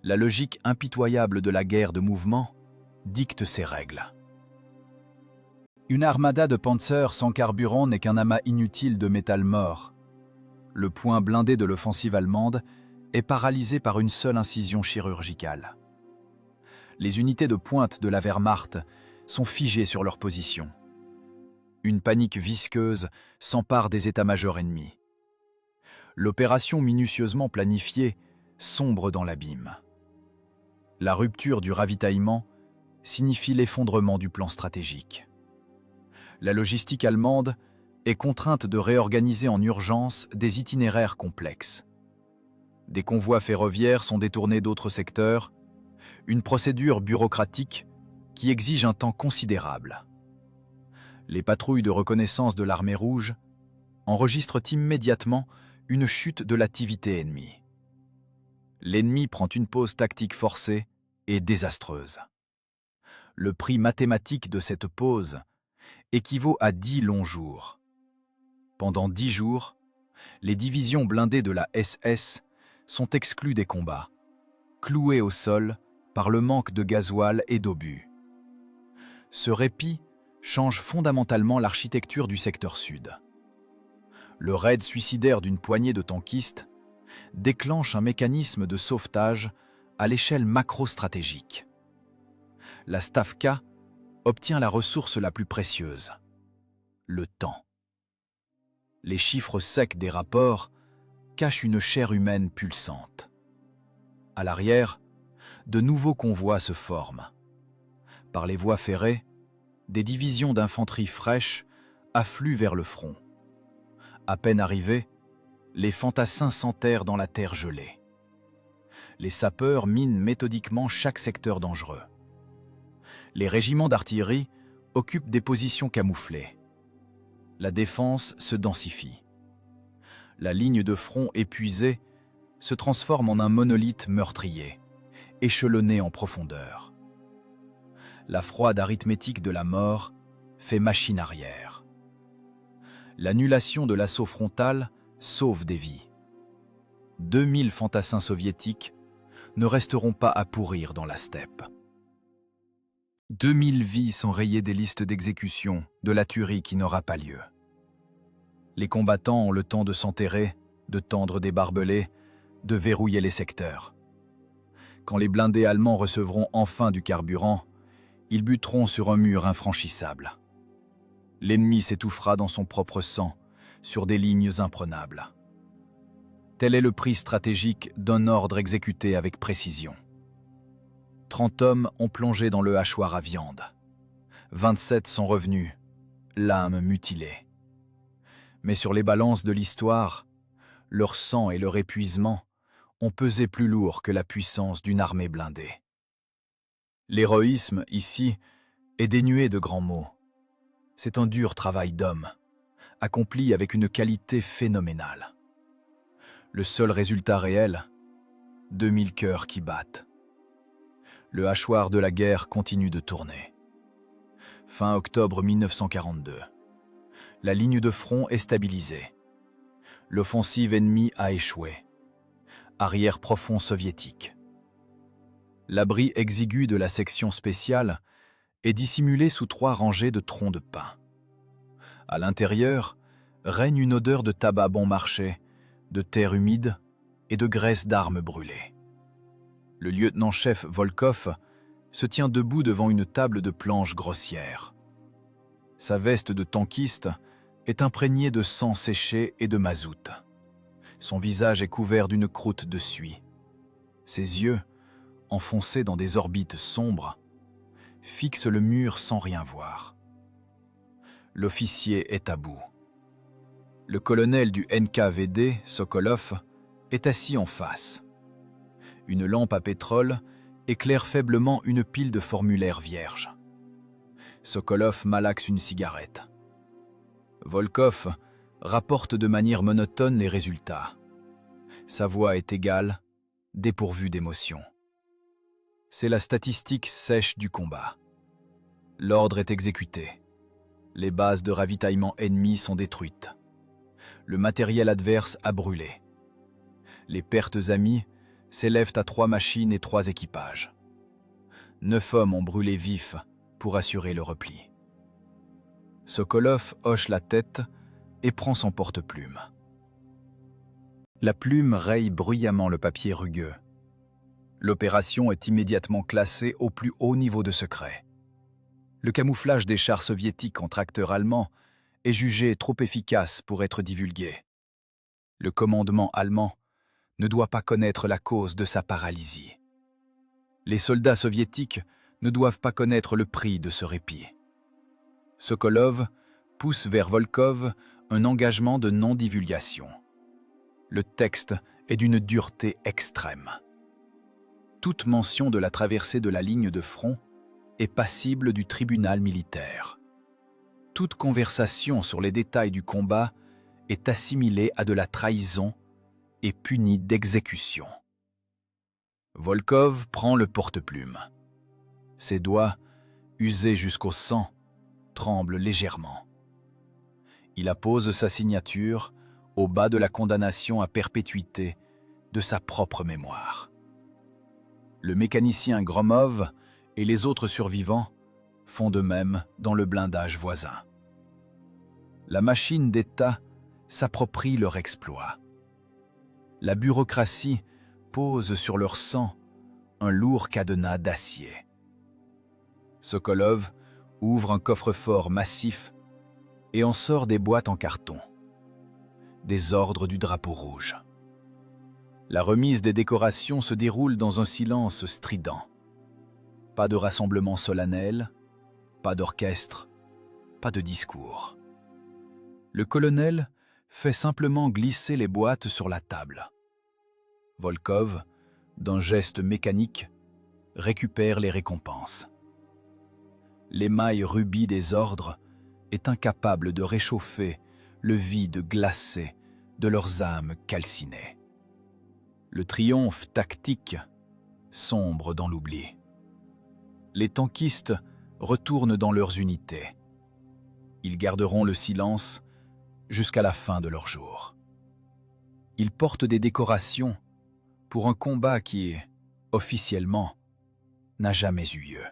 La logique impitoyable de la guerre de mouvement dicte ses règles. Une armada de Panzer sans carburant n'est qu'un amas inutile de métal mort. Le point blindé de l'offensive allemande est paralysé par une seule incision chirurgicale. Les unités de pointe de la Wehrmacht sont figées sur leur position. Une panique visqueuse s'empare des états-majors ennemis. L'opération minutieusement planifiée sombre dans l'abîme. La rupture du ravitaillement signifie l'effondrement du plan stratégique. La logistique allemande est contrainte de réorganiser en urgence des itinéraires complexes. Des convois ferroviaires sont détournés d'autres secteurs, une procédure bureaucratique qui exige un temps considérable. Les patrouilles de reconnaissance de l'armée rouge enregistrent immédiatement une chute de l'activité ennemie. L'ennemi prend une pause tactique forcée et désastreuse. Le prix mathématique de cette pause équivaut à 10 longs jours. Pendant 10 jours, les divisions blindées de la SS sont exclues des combats, clouées au sol par le manque de gasoil et d'obus. Ce répit change fondamentalement l'architecture du secteur sud. Le raid suicidaire d'une poignée de tankistes déclenche un mécanisme de sauvetage à l'échelle macro-stratégique. La Stavka obtient la ressource la plus précieuse, le temps. Les chiffres secs des rapports cachent une chair humaine pulsante. À l'arrière, de nouveaux convois se forment. Par les voies ferrées, des divisions d'infanterie fraîche affluent vers le front. À peine arrivés, les fantassins s'enterrent dans la terre gelée. Les sapeurs minent méthodiquement chaque secteur dangereux. Les régiments d'artillerie occupent des positions camouflées. La défense se densifie. La ligne de front épuisée se transforme en un monolithe meurtrier, échelonné en profondeur. La froide arithmétique de la mort fait machine arrière. L'annulation de l'assaut frontal sauve des vies. 2000 fantassins soviétiques ne resteront pas à pourrir dans la steppe. 2000 vies sont rayées des listes d'exécution de la tuerie qui n'aura pas lieu. Les combattants ont le temps de s'enterrer, de tendre des barbelés, de verrouiller les secteurs. Quand les blindés allemands recevront enfin du carburant, ils buteront sur un mur infranchissable. L'ennemi s'étouffera dans son propre sang, sur des lignes imprenables. Tel est le prix stratégique d'un ordre exécuté avec précision. 30 hommes ont plongé dans le hachoir à viande. 27 sont revenus, l'âme mutilée. Mais sur les balances de l'histoire, leur sang et leur épuisement ont pesé plus lourd que la puissance d'une armée blindée. L'héroïsme, ici, est dénué de grands mots. C'est un dur travail d'homme, accompli avec une qualité phénoménale. Le seul résultat réel, 2000 cœurs qui battent. Le hachoir de la guerre continue de tourner. Fin octobre 1942. La ligne de front est stabilisée. L'offensive ennemie a échoué. Arrière profond soviétique. L'abri exigu de la section spéciale est dissimulé sous 3 rangées de troncs de pin. À l'intérieur, règne une odeur de tabac bon marché, de terre humide et de graisse d'armes brûlées. Le lieutenant-chef Volkov se tient debout devant une table de planches grossière. Sa veste de tankiste est imprégnée de sang séché et de mazout. Son visage est couvert d'une croûte de suie. Ses yeux, enfoncés dans des orbites sombres, fixent le mur sans rien voir. L'officier est à bout. Le colonel du NKVD, Sokolov, est assis en face. Une lampe à pétrole éclaire faiblement une pile de formulaires vierges. Sokolov malaxe une cigarette. Volkov rapporte de manière monotone les résultats. Sa voix est égale, dépourvue d'émotion. C'est la statistique sèche du combat. L'ordre est exécuté. Les bases de ravitaillement ennemies sont détruites. Le matériel adverse a brûlé. Les pertes amies s'élèvent à 3 machines et 3 équipages. 9 hommes ont brûlé vifs pour assurer le repli. Sokolov hoche la tête et prend son porte-plume. La plume raye bruyamment le papier rugueux. L'opération est immédiatement classée au plus haut niveau de secret. Le camouflage des chars soviétiques en tracteurs allemands est jugé trop efficace pour être divulgué. Le commandement allemand ne doit pas connaître la cause de sa paralysie. Les soldats soviétiques ne doivent pas connaître le prix de ce répit. Sokolov pousse vers Volkov un engagement de non-divulgation. Le texte est d'une dureté extrême. Toute mention de la traversée de la ligne de front est passible du tribunal militaire. Toute conversation sur les détails du combat est assimilée à de la trahison et punie d'exécution. Volkov prend le porte-plume. Ses doigts, usés jusqu'au sang, tremblent légèrement. Il appose sa signature au bas de la condamnation à perpétuité de sa propre mémoire. Le mécanicien Gromov et les autres survivants font de même dans le blindage voisin. La machine d'État s'approprie leur exploit. La bureaucratie pose sur leur sang un lourd cadenas d'acier. Sokolov ouvre un coffre-fort massif et en sort des boîtes en carton. Des ordres du drapeau rouge. La remise des décorations se déroule dans un silence strident. Pas de rassemblement solennel, pas d'orchestre, pas de discours. Le colonel fait simplement glisser les boîtes sur la table. Volkov, d'un geste mécanique, récupère les récompenses. L'émail rubis des ordres est incapable de réchauffer le vide glacé de leurs âmes calcinées. Le triomphe tactique sombre dans l'oubli. Les tankistes retournent dans leurs unités. Ils garderont le silence jusqu'à la fin de leur jour. Ils portent des décorations pour un combat qui, officiellement, n'a jamais eu lieu.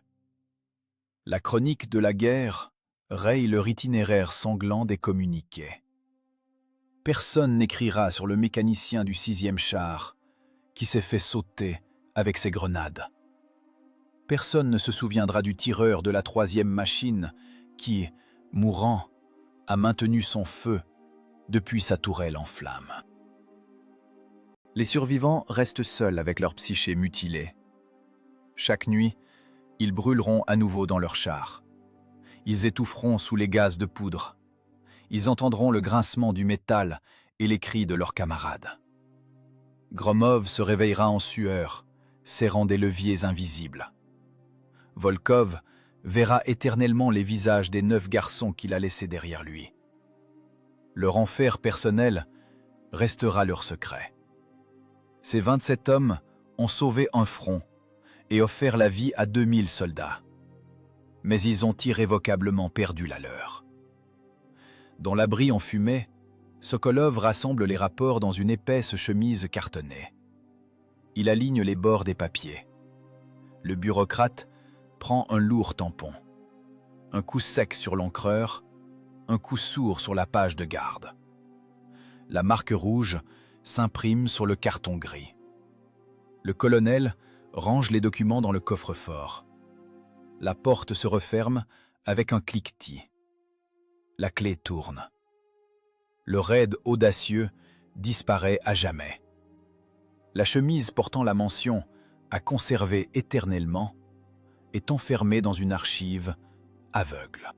La chronique de la guerre raye leur itinéraire sanglant des communiqués. Personne n'écrira sur le mécanicien du 6e char qui s'est fait sauter avec ses grenades. Personne ne se souviendra du tireur de la 3e machine qui, mourant, a maintenu son feu depuis sa tourelle en flammes. Les survivants restent seuls avec leur psyché mutilée. Chaque nuit, ils brûleront à nouveau dans leur char. Ils étoufferont sous les gaz de poudre. Ils entendront le grincement du métal et les cris de leurs camarades. Gromov se réveillera en sueur, serrant des leviers invisibles. Volkov verra éternellement les visages des 9 garçons qu'il a laissés derrière lui. Leur enfer personnel restera leur secret. Ces 27 hommes ont sauvé un front et offert la vie à 2000 soldats. Mais ils ont irrévocablement perdu la leur. Dans l'abri enfumé, Sokolov rassemble les rapports dans une épaisse chemise cartonnée. Il aligne les bords des papiers. Le bureaucrate prend un lourd tampon. Un coup sec sur l'encreur, un coup sourd sur la page de garde. La marque rouge s'imprime sur le carton gris. Le colonel range les documents dans le coffre-fort. La porte se referme avec un cliquetis. La clé tourne. Le raid audacieux disparaît à jamais. La chemise portant la mention « à conserver éternellement » est enfermée dans une archive aveugle.